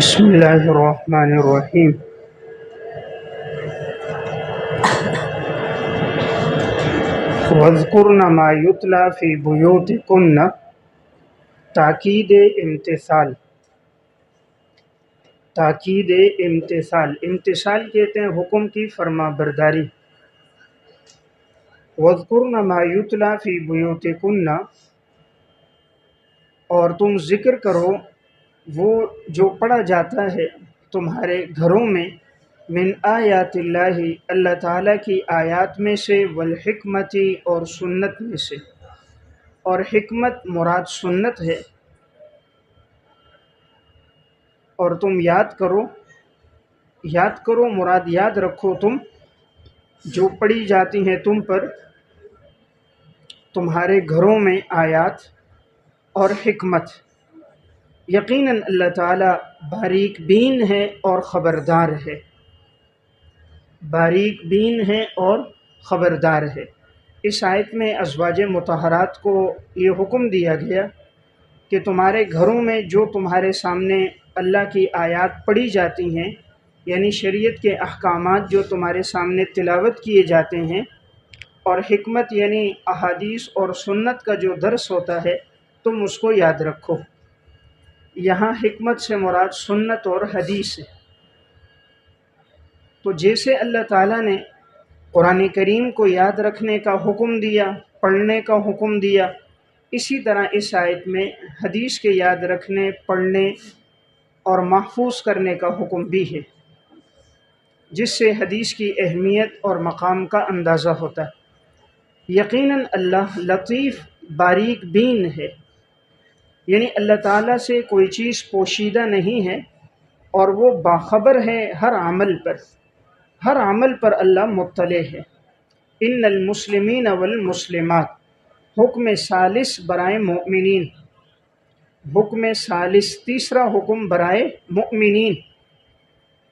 بسم اللہ الرحمن الرحیم۔ وَاذْكُرْنَ مَا يُتْلَى فِي بُيُوتِكُنَّ، تاکید امتثال۔ تاکید امتثال، امتثال کہتے ہیں حکم کی فرما برداری۔ وَاذْكُرْنَ مَا يُتْلَى فِي بُيُوتِكُنَّ، اور تم ذکر کرو وہ جو پڑھا جاتا ہے تمہارے گھروں میں، من آیات اللہ، اللہ تعالیٰ کی آیات میں سے، والحکمتی، اور سنت میں سے، اور حکمت مراد سنت ہے۔ اور تم یاد کرو مراد یاد رکھو تم جو پڑھی جاتی ہیں تم پر تمہارے گھروں میں آیات اور حکمت۔ یقیناً اللہ تعالیٰ باریک بین ہے اور خبردار ہے۔ باریک بین ہے اور خبردار ہے۔ اس آیت میں ازواج مطہرات کو یہ حکم دیا گیا کہ تمہارے گھروں میں جو تمہارے سامنے اللہ کی آیات پڑھی جاتی ہیں، یعنی شریعت کے احکامات جو تمہارے سامنے تلاوت کیے جاتے ہیں، اور حکمت یعنی احادیث اور سنت کا جو درس ہوتا ہے، تم اس کو یاد رکھو۔ یہاں حکمت سے مراد سنت اور حدیث ہے۔ تو جیسے اللہ تعالیٰ نے قرآن کریم کو یاد رکھنے کا حکم دیا، پڑھنے کا حکم دیا، اسی طرح اس آیت میں حدیث کے یاد رکھنے، پڑھنے اور محفوظ کرنے کا حکم بھی ہے، جس سے حدیث کی اہمیت اور مقام کا اندازہ ہوتا ہے۔ یقیناً اللہ لطیف باریک بین ہے، یعنی اللہ تعالیٰ سے کوئی چیز پوشیدہ نہیں ہے، اور وہ باخبر ہے ہر عمل پر اللہ مطلع ہے۔ ان المسلمین والمسلمات، حکم ثالث برائے مؤمنین، حکم ثالث تیسرا حکم برائے مؤمنین۔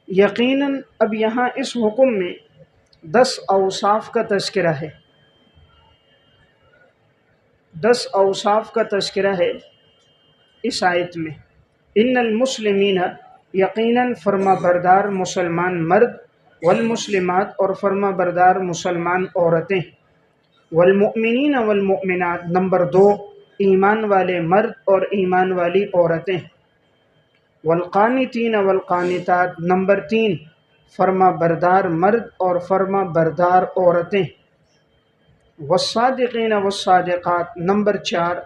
یقیناً اب یہاں اس حکم میں 10 اوصاف کا تذکرہ ہے، 10 اوصاف کا تذکرہ ہے اس آیت میں۔ ان المسلمین، یقیناً فرما بردار مسلمان مرد، والمسلمات، اور فرما بردار مسلمان عورتیں، والمؤمنین والمؤمنات، نمبر 2 ایمان والے مرد اور ایمان والی عورتیں، والقانتین والقانتات، نمبر 3 فرما بردار مرد اور فرما بردار عورتیں، والصادقین والصادقات، نمبر 4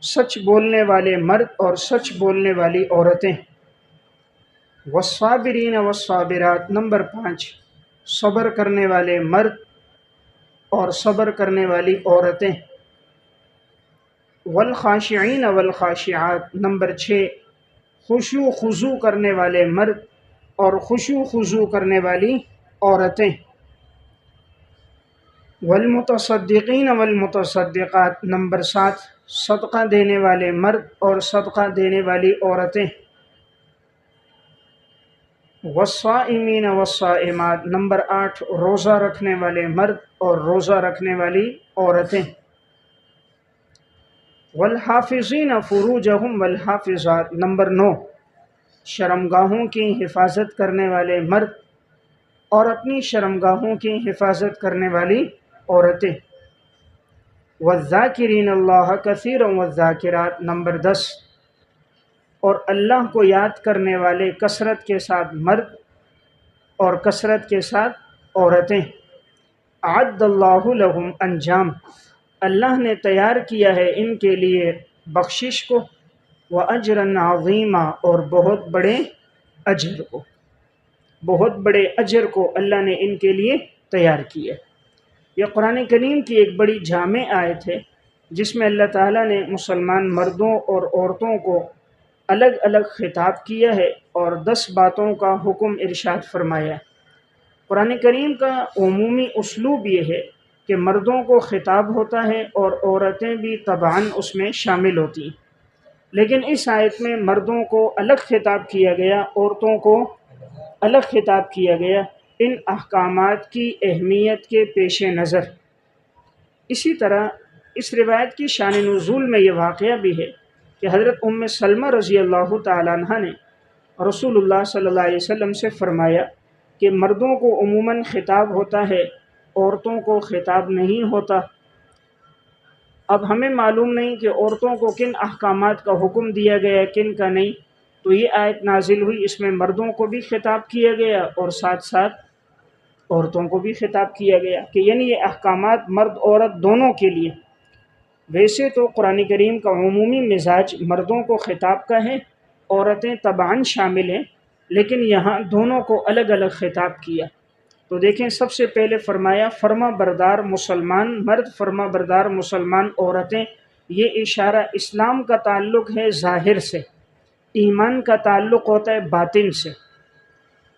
سچ بولنے والے مرد اور سچ بولنے والی عورتیں، والصابرین والصابرات، نمبر 5 صبر کرنے والے مرد اور صبر کرنے والی عورتیں، والخاشعین والخاشعات، نمبر 6 خشوع خضوع کرنے والے مرد اور خشوع خضوع کرنے والی عورتیں، والمتصدقین والمتصدقات، نمبر 7 صدقہ دینے والے مرد اور صدقہ دینے والی عورتیں، والصائمین والصائمات، نمبر 8 روزہ رکھنے والے مرد اور روزہ رکھنے والی عورتیں، والحافظین فروجہم والحافظات، نمبر 9 شرمگاہوں کی حفاظت کرنے والے مرد اور اپنی شرمگاہوں کی حفاظت کرنے والی عورتیں، والذاکرین اللہ کثیرا والذاکرات، نمبر 10 اور اللہ کو یاد کرنے والے کثرت کے ساتھ مرد اور کثرت کے ساتھ عورتیں، اعد اللہ لہم، انجام اللہ نے تیار کیا ہے ان کے لیے بخشش کو، وَأَجْرًا عَظِيمًا، اور بہت بڑے اجر کو اللہ نے ان کے لیے تیار کیا۔ یہ قرآن کریم کی ایک بڑی جامع آیت ہے، جس میں اللہ تعالیٰ نے مسلمان مردوں اور عورتوں کو الگ الگ خطاب کیا ہے اور 10 باتوں کا حکم ارشاد فرمایا ہے۔ قرآن کریم کا عمومی اسلوب یہ ہے کہ مردوں کو خطاب ہوتا ہے اور عورتیں بھی طبعاً اس میں شامل ہوتی ہیں، لیکن اس آیت میں مردوں کو الگ خطاب کیا گیا، عورتوں کو الگ خطاب کیا گیا، ان احکامات کی اہمیت کے پیش نظر۔ اسی طرح اس روایت کی شان نزول میں یہ واقعہ بھی ہے کہ حضرت سلمہ رضی اللہ تعالیٰ عنہ نے رسول اللہ صلی اللہ علیہ وسلم سے فرمایا کہ مردوں کو عموماً خطاب ہوتا ہے، عورتوں کو خطاب نہیں ہوتا۔ اب ہمیں معلوم نہیں کہ عورتوں کو کن احکامات کا حکم دیا گیا کن کا نہیں، تو یہ آیت نازل ہوئی، اس میں مردوں کو بھی خطاب کیا گیا اور ساتھ ساتھ عورتوں کو بھی خطاب کیا گیا کہ یعنی یہ احکامات مرد عورت دونوں کے لیے۔ ویسے تو قرآن کریم کا عمومی مزاج مردوں کو خطاب کا ہے، عورتیں طبعاً شامل ہیں، لیکن یہاں دونوں کو الگ الگ خطاب کیا۔ تو دیکھیں، سب سے پہلے فرمایا فرما بردار مسلمان مرد، فرما بردار مسلمان عورتیں۔ یہ اشارہ اسلام کا تعلق ہے ظاہر سے، ایمان کا تعلق ہوتا ہے باطن سے۔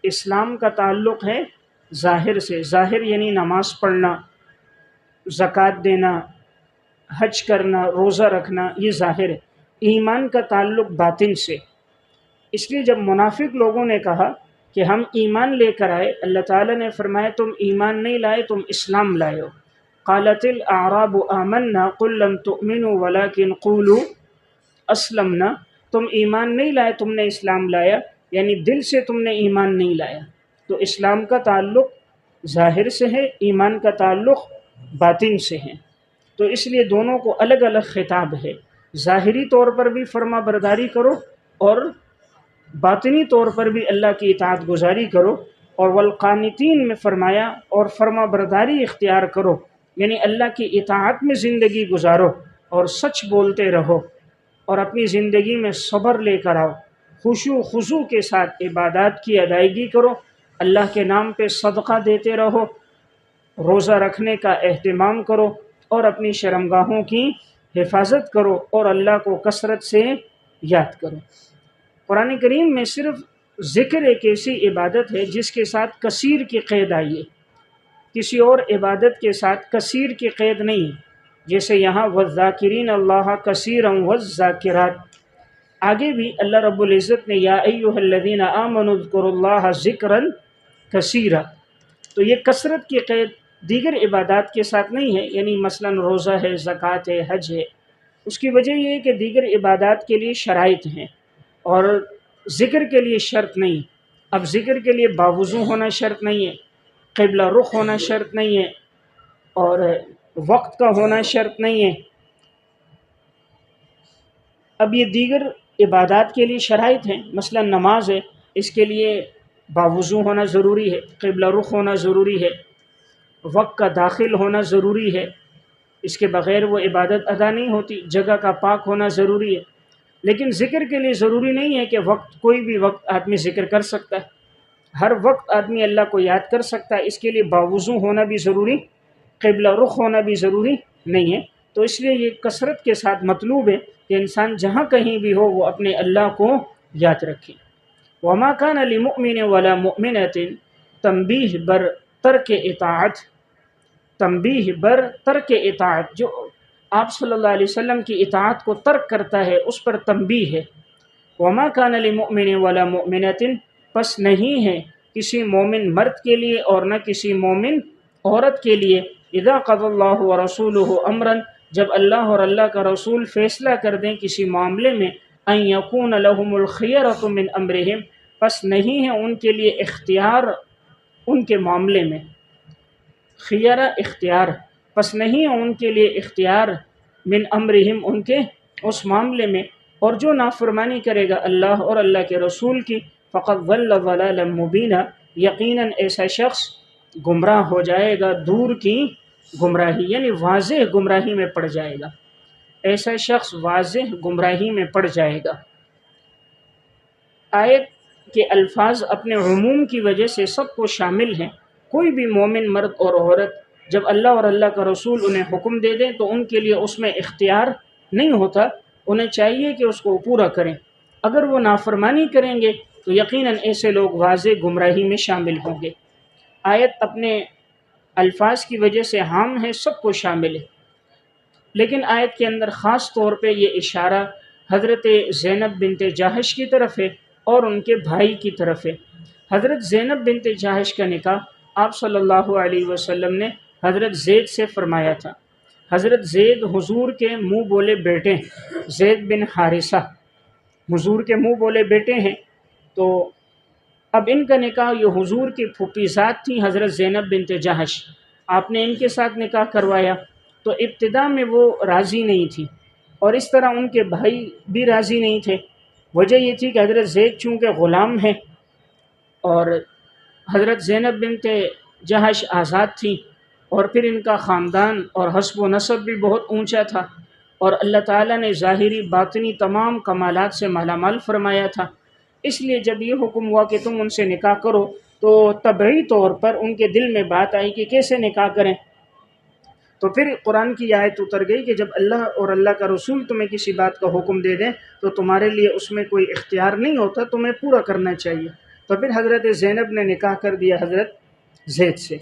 اسلام کا تعلق ہے ظاہر سے، ظاہر یعنی نماز پڑھنا، زکوٰۃ دینا، حج کرنا، روزہ رکھنا، یہ ظاہر ہے۔ ایمان کا تعلق باطن سے۔ اس لیے جب منافق لوگوں نے کہا کہ ہم ایمان لے کر آئے، اللہ تعالیٰ نے فرمایا تم ایمان نہیں لائے، تم اسلام لائے ہو۔ قالت الاعراب آمنا قل لم تؤمنوا ولكن قولوا اسلمنا، تم ایمان نہیں لائے، تم نے اسلام لایا، یعنی دل سے تم نے ایمان نہیں لایا۔ تو اسلام کا تعلق ظاہر سے ہے، ایمان کا تعلق باطن سے ہے، تو اس لیے دونوں کو الگ الگ خطاب ہے۔ ظاہری طور پر بھی فرما برداری کرو اور باطنی طور پر بھی اللہ کی اطاعت گزاری کرو، اور والقانتین میں فرمایا اور فرما برداری اختیار کرو، یعنی اللہ کی اطاعت میں زندگی گزارو اور سچ بولتے رہو اور اپنی زندگی میں صبر لے کر آؤ، خشوع خضوع کے ساتھ عبادات کی ادائیگی کرو، اللہ کے نام پہ صدقہ دیتے رہو، روزہ رکھنے کا اہتمام کرو اور اپنی شرمگاہوں کی حفاظت کرو اور اللہ کو کثرت سے یاد کرو۔ قرآن کریم میں صرف ذکر ایک ایسی عبادت ہے جس کے ساتھ کثیر کی قید آئی ہے، کسی اور عبادت کے ساتھ کثیر کی قید نہیں ہے، جیسے یہاں والذاکرین اللہ کثیرا والذاکرات۔ آگے بھی اللہ رب العزت نے یا ایھا الذین آمنوا اذکروا اللہ ذکرا کثیرا، تو یہ کثرت کی قید دیگر عبادات کے ساتھ نہیں ہے، یعنی مثلا روزہ ہے، زکوٰۃ ہے، حج ہے۔ اس کی وجہ یہ ہے کہ دیگر عبادات کے لیے شرائط ہیں اور ذکر کے لیے شرط نہیں۔ اب ذکر کے لیے باوضو ہونا شرط نہیں ہے، قبلہ رخ ہونا شرط نہیں ہے، اور وقت کا ہونا شرط نہیں ہے۔ اب یہ دیگر عبادات کے لیے شرائط ہیں، مثلا نماز ہے، اس کے لیے باوضو ہونا ضروری ہے، قبلہ رخ ہونا ضروری ہے، وقت کا داخل ہونا ضروری ہے، اس کے بغیر وہ عبادت ادا نہیں ہوتی، جگہ کا پاک ہونا ضروری ہے۔ لیکن ذکر کے لیے ضروری نہیں ہے کہ وقت کوئی بھی وقت آدمی ذکر کر سکتا ہے، ہر وقت آدمی اللہ کو یاد کر سکتا ہے، اس کے لیے باوضو ہونا بھی ضروری، قبلہ رخ ہونا بھی ضروری نہیں ہے۔ تو اس لیے یہ کثرت کے ساتھ مطلوب ہے کہ انسان جہاں کہیں بھی ہو وہ اپنے اللہ کو یاد رکھے۔ وما كان لمؤمن ولا مؤمنة، تنبیہ بر ترک اطاعت، تنبیہ بر ترک اطاعت، جو آپ صلی اللہ علیہ وسلم کی اطاعت کو ترک کرتا ہے اس پر تنبیہ ہے۔ وما كان لمؤمن ولا مؤمنة، پس نہیں ہے کسی مومن مرد کے لیے اور نہ کسی مومن عورت کے لیے، اذا قضى اللہ ورسولہ امرا، جب اللہ اور اللہ کا رسول فیصلہ کر دیں کسی معاملے میں، ان یکون لہم الخیرۃ من امرہم، پس نہیں ہے ان کے لیے اختیار ان کے معاملے میں، خیرہ اختیار، پس نہیں ہے ان کے لیے اختیار من امرہم ان کے اس معاملے میں، اور جو نافرمانی کرے گا اللہ اور اللہ کے رسول کی، فقد ضل ضلالا مبینا، یقیناً ایسا شخص گمراہ ہو جائے گا دور کی گمراہی، یعنی واضح گمراہی میں پڑ جائے گا، ایسا شخص واضح گمراہی میں پڑ جائے گا۔ آیت کے الفاظ اپنے عموم کی وجہ سے سب کو شامل ہیں، کوئی بھی مومن مرد اور عورت جب اللہ اور اللہ کا رسول انہیں حکم دے دیں تو ان کے لیے اس میں اختیار نہیں ہوتا، انہیں چاہیے کہ اس کو پورا کریں۔ اگر وہ نافرمانی کریں گے تو یقیناً ایسے لوگ واضح گمراہی میں شامل ہوں گے۔ آیت اپنے الفاظ کی وجہ سے عام ہے، سب کو شامل ہے، لیکن آیت کے اندر خاص طور پہ یہ اشارہ حضرت زینب بنت جاحش کی طرف ہے اور ان کے بھائی کی طرف ہے۔ حضرت زینب بنت جاحش کا نکاح آپ صلی اللہ علیہ وسلم نے حضرت زید سے فرمایا تھا۔ حضرت زید حضور کے منہ بولے بیٹے، زید بن حارثہ حضور کے منہ بولے بیٹے ہیں، تو اب ان کا نکاح یہ حضور کی پھوپھی ذات تھی حضرت زینب بنت جہش، آپ نے ان کے ساتھ نکاح کروایا، تو ابتدا میں وہ راضی نہیں تھی، اور اس طرح ان کے بھائی بھی راضی نہیں تھے۔ وجہ یہ تھی کہ حضرت زید چونکہ غلام ہیں اور حضرت زینب بنت جہش آزاد تھی، اور پھر ان کا خاندان اور حسب و نسب بھی بہت اونچا تھا، اور اللہ تعالیٰ نے ظاہری باطنی تمام کمالات سے مالا مال فرمایا تھا۔ اس لیے جب یہ حکم ہوا کہ تم ان سے نکاح کرو تو طبعی طور پر ان کے دل میں بات آئی کہ کیسے نکاح کریں۔ تو پھر قرآن کی آیت اتر گئی کہ جب اللہ اور اللہ کا رسول تمہیں کسی بات کا حکم دے دیں تو تمہارے لیے اس میں کوئی اختیار نہیں ہوتا، تمہیں پورا کرنا چاہیے۔ تو پھر حضرت زینب نے نکاح کر دیا حضرت زید سے۔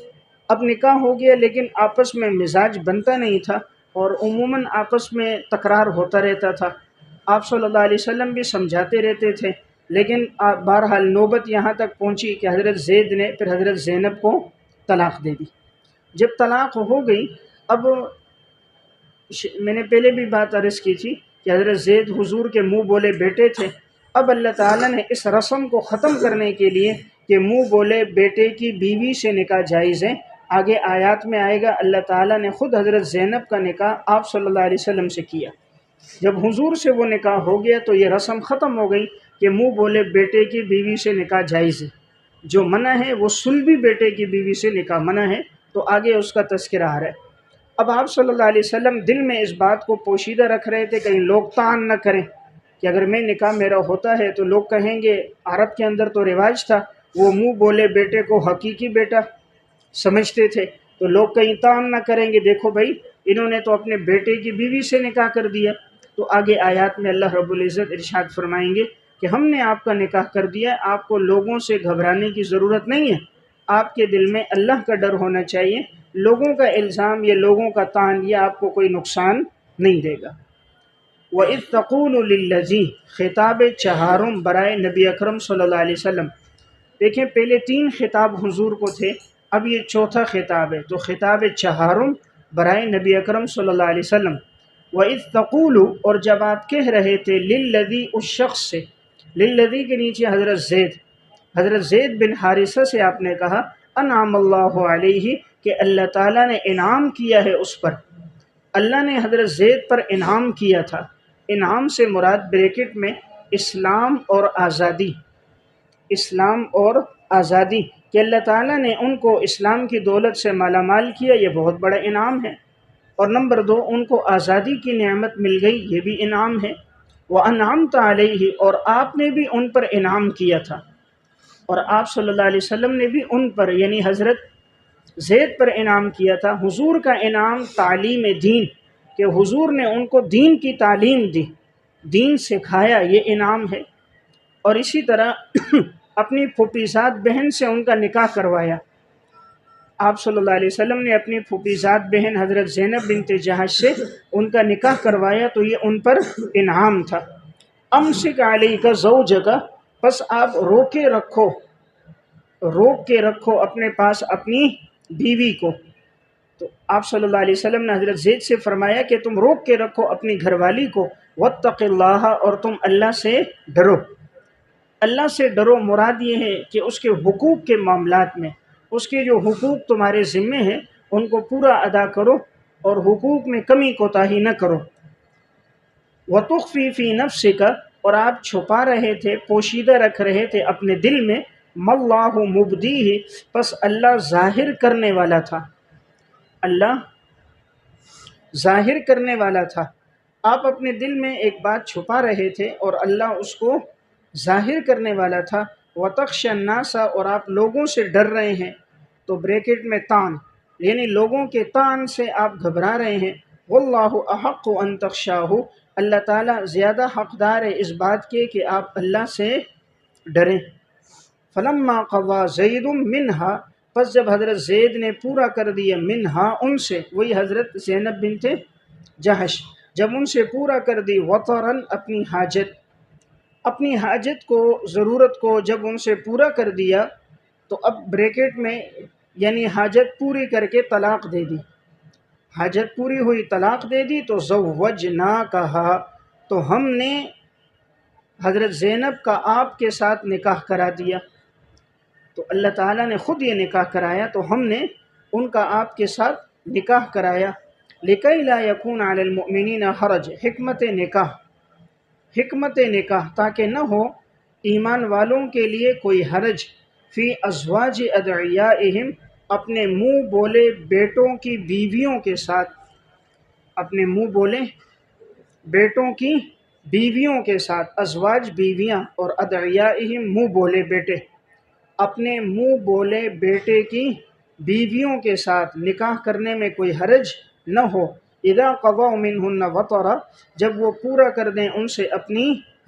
اب نکاح ہو گیا، لیکن آپس میں مزاج بنتا نہیں تھا، اور عموماً آپس میں تکرار ہوتا رہتا تھا۔ آپ صلی اللہ علیہ وسلم بھی سمجھاتے رہتے تھے، لیکن بہرحال نوبت یہاں تک پہنچی کہ حضرت زید نے پھر حضرت زینب کو طلاق دے دی۔ جب طلاق ہو گئی، اب میں نے پہلے بھی بات عرض کی تھی کہ حضرت زید حضور کے منہ بولے بیٹے تھے۔ اب اللہ تعالیٰ نے اس رسم کو ختم کرنے کے لیے کہ منہ بولے بیٹے کی بیوی سے نکاح جائز ہے، آگے آیات میں آئے گا، اللہ تعالیٰ نے خود حضرت زینب کا نکاح آپ صلی اللہ علیہ وسلم سے کیا۔ جب حضور سے وہ نکاح ہو گیا تو یہ رسم ختم ہو گئی کہ منہ بولے بیٹے کی بیوی سے نکاح جائز ہے۔ جو منع ہے وہ صلبی بیٹے کی بیوی سے نکاح منع ہے، تو آگے اس کا تذکرہ آ رہا ہے۔ اب آپ صلی اللہ علیہ وسلم دل میں اس بات کو پوشیدہ رکھ رہے تھے کہیں لوگ طعن نہ کریں کہ اگر میں نکاح میرا ہوتا ہے تو لوگ کہیں گے، عرب کے اندر تو رواج تھا وہ منہ بولے بیٹے کو حقیقی بیٹا سمجھتے تھے، تو لوگ کہیں طعن نہ کریں گے، دیکھو بھائی انہوں نے تو اپنے بیٹے کی بیوی سے نکاح کر دیا۔ تو آگے آیات میں اللہ رب العزت ارشاد فرمائیں گے کہ ہم نے آپ کا نکاح کر دیا، آپ کو لوگوں سے گھبرانے کی ضرورت نہیں ہے، آپ کے دل میں اللہ کا ڈر ہونا چاہیے، لوگوں کا الزام یا لوگوں کا طعن یہ آپ کو کوئی نقصان نہیں دے گا۔ وَإِذْ تَقُولُ لِلَّذِي خطاب چہارم برائے نبی اکرم صلی اللہ علیہ وسلم۔ دیکھیں پہلے 3 خطاب حضور کو تھے، اب یہ چوتھا خطاب ہے، تو خطاب چہارم برائے نبی اکرم صلی اللہ علیہ وسلم۔ وَإِذْ تَقُولُ اور جب آپ کہہ رہے تھے لِلَّذِي اس شخص سے، لِلَّذِی کے نیچے حضرت زید بن حارثہ سے آپ نے کہا، انعم اللہ علیہ کہ اللہ تعالیٰ نے انعام کیا ہے اس پر، اللہ نے حضرت زید پر انعام کیا تھا۔ انعام سے مراد بریکٹ میں اسلام اور آزادی، اسلام اور آزادی کہ اللہ تعالیٰ نے ان کو اسلام کی دولت سے مالا مال کیا، یہ بہت بڑا انعام ہے۔ اور نمبر 2 ان کو آزادی کی نعمت مل گئی، یہ بھی انعام ہے۔ وَأَنْعَمْتَ عَلَيْهِ اور آپ نے بھی ان پر انعام کیا تھا، اور آپ صلی اللہ علیہ وسلم نے بھی ان پر یعنی حضرت زید پر انعام کیا تھا۔ حضور کا انعام تعلیم دین کہ حضور نے ان کو دین کی تعلیم دی، دین سکھایا، یہ انعام ہے۔ اور اسی طرح اپنی پھوپھیزاد بہن سے ان کا نکاح کروایا، آپ صلی اللہ علیہ وسلم نے اپنی پھوپھیزاد بہن حضرت زینب بنت جہش سے ان کا نکاح کروایا، تو یہ ان پر انعام تھا۔ امسک علیک زوجک پس آپ روک کے رکھو اپنے پاس اپنی بیوی کو۔ تو آپ صلی اللہ علیہ وسلم نے حضرت زید سے فرمایا کہ تم روک کے رکھو اپنی گھر والی کو، واتق اللہ اور تم اللہ سے ڈرو۔ اللہ سے ڈرو مراد یہ ہے کہ اس کے حقوق کے معاملات میں، اس کے جو حقوق تمہارے ذمے ہیں ان کو پورا ادا کرو اور حقوق میں کمی کوتاہی نہ کرو۔ وَتُخْفِي فِي نَفْسِكَ اور آپ چھپا رہے تھے، پوشیدہ رکھ رہے تھے اپنے دل میں، مَاللَّهُ مُبْدِيهِ پس اللہ ظاہر کرنے والا تھا، اللہ ظاہر کرنے والا تھا۔ آپ اپنے دل میں ایک بات چھپا رہے تھے اور اللہ اس کو ظاہر کرنے والا تھا۔ وَتَخْشَى النَّاسَ اور آپ لوگوں سے ڈر رہے ہیں، تو بریکٹ میں طعن یعنی لوگوں کے طعن سے آپ گھبرا رہے ہیں۔ وَاللَّهُ أَحَقُّ أَن تَخْشَاهُ اللہ تعالیٰ زیادہ حقدار ہے اس بات کے کہ آپ اللہ سے ڈریں۔ فَلَمَّا قَضَى زَيْدٌ مِّنْهَا پس جب حضرت زید نے پورا کر دیا منها ان سے، وہی حضرت زینب بنت جہش، جب ان سے پورا کر دی وطراً اپنی حاجت کو، ضرورت کو جب ان سے پورا کر دیا، تو اب بریکٹ میں یعنی حاجت پوری کر کے طلاق دے دی۔ حاجت پوری ہوئی طلاق دے دی تو زوجناکہا، تو ہم نے حضرت زینب کا آپ کے ساتھ نکاح کرا دیا۔ تو اللہ تعالیٰ نے خود یہ نکاح کرایا، تو ہم نے ان کا آپ کے ساتھ نکاح کرایا۔ لِكَيْ لَا يَكُونَ عَلَى الْمُؤْمِنِينَ حَرَج، حکمت نکاح تاکہ نہ ہو ایمان والوں کے لیے کوئی حرج، فی ازواج ادعیائہم، اپنے منہ بولے بیٹوں کی بیویوں کے ساتھ، اپنے منہ بولے بیٹوں کی بیویوں کے ساتھ، ازواج بیویاں اور ادعیائہم منہ بولے بیٹے، اپنے منہ بولے بیٹے کی بیویوں کے ساتھ نکاح کرنے میں کوئی حرج نہ ہو، اذا قضوا منہن وطرا، جب وہ پورا کر دیں ان سے اپنی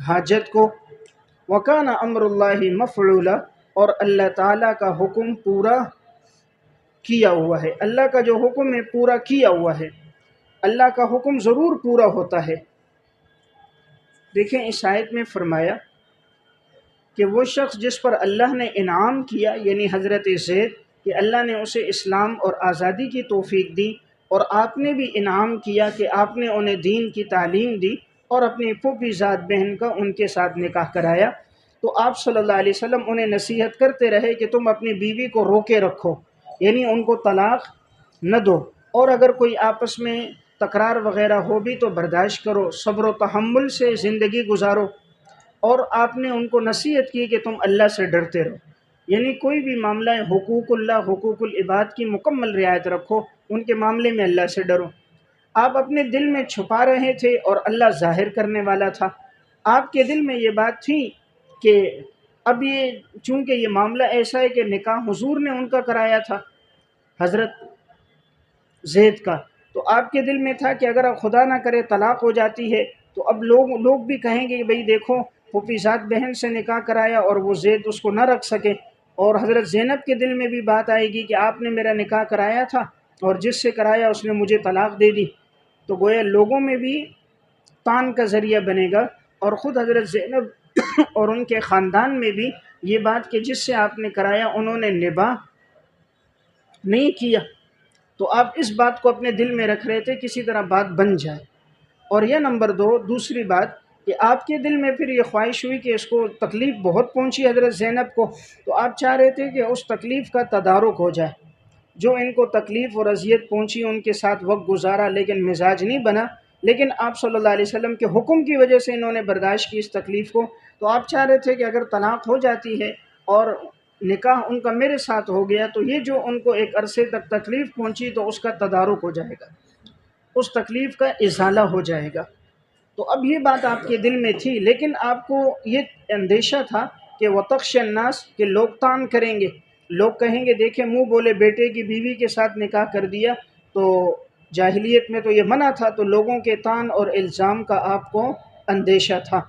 حاجت کو، وکان امر اللہ مفعولا، اور اللہ تعالیٰ کا حکم پورا کیا ہوا ہے، اللہ کا جو حکم ہے پورا کیا ہوا ہے، اللہ کا حکم ضرور پورا ہوتا ہے۔ دیکھیں اس آیت میں فرمایا کہ وہ شخص جس پر اللہ نے انعام کیا، یعنی حضرت زید، کہ اللہ نے اسے اسلام اور آزادی کی توفیق دی، اور آپ نے بھی انعام کیا کہ آپ نے انہیں دین کی تعلیم دی اور اپنی پھوپھی ذات بہن کا ان کے ساتھ نکاح کرایا، تو آپ صلی اللہ علیہ وسلم انہیں نصیحت کرتے رہے کہ تم اپنی بیوی کو روکے رکھو، یعنی ان کو طلاق نہ دو، اور اگر کوئی آپس میں تکرار وغیرہ ہو بھی تو برداشت کرو، صبر و تحمل سے زندگی گزارو، اور آپ نے ان کو نصیحت کی کہ تم اللہ سے ڈرتے رہو، یعنی کوئی بھی معاملہ ہے حقوق اللہ، حقوق العباد کی مکمل رعایت رکھو، ان کے معاملے میں اللہ سے ڈرو۔ آپ اپنے دل میں چھپا رہے تھے اور اللہ ظاہر کرنے والا تھا۔ آپ کے دل میں یہ بات تھی کہ اب یہ چونکہ یہ معاملہ ایسا ہے کہ نکاح حضور نے ان کا کرایا تھا، حضرت زید کا، تو آپ کے دل میں تھا کہ اگر خدا نہ کرے طلاق ہو جاتی ہے تو اب لوگ بھی کہیں گے کہ بھئی دیکھو پھوپھی ذات بہن سے نکاح کرایا اور وہ زید اس کو نہ رکھ سکے، اور حضرت زینب کے دل میں بھی بات آئے گی کہ آپ نے میرا نکاح کرایا تھا اور جس سے کرایا اس نے مجھے طلاق دے دی، تو گویا لوگوں میں بھی تان کا ذریعہ بنے گا، اور خود حضرت زینب اور ان کے خاندان میں بھی یہ بات کہ جس سے آپ نے کرایا انہوں نے نباہ نہیں کیا، تو آپ اس بات کو اپنے دل میں رکھ رہے تھے کسی طرح بات بن جائے۔ اور یہ نمبر دو، دوسری بات کہ آپ کے دل میں پھر یہ خواہش ہوئی کہ اس کو تکلیف بہت پہنچی حضرت زینب کو، تو آپ چاہ رہے تھے کہ اس تکلیف کا تدارک ہو جائے، جو ان کو تکلیف اور اذیت پہنچی ان کے ساتھ وقت گزارا لیکن مزاج نہیں بنا، لیکن آپ صلی اللہ علیہ وسلم کے حکم کی وجہ سے انہوں نے برداشت کی اس تکلیف کو، تو آپ چاہ رہے تھے کہ اگر طلاق ہو جاتی ہے اور نکاح ان کا میرے ساتھ ہو گیا تو یہ جو ان کو ایک عرصے تک تکلیف پہنچی تو اس کا تدارک ہو جائے گا، اس تکلیف کا ازالہ ہو جائے گا۔ تو اب یہ بات آپ کے دل میں تھی، لیکن آپ کو یہ اندیشہ تھا کہ وَتَخْشَ النَّاسَ، کہ لوگ تان کریں گے، لوگ کہیں گے دیکھیں منہ بولے بیٹے کی بیوی کے ساتھ نکاح کر دیا، تو جاہلیت میں تو یہ منع تھا، تو لوگوں کے تان اور الزام کا آپ کو اندیشہ تھا۔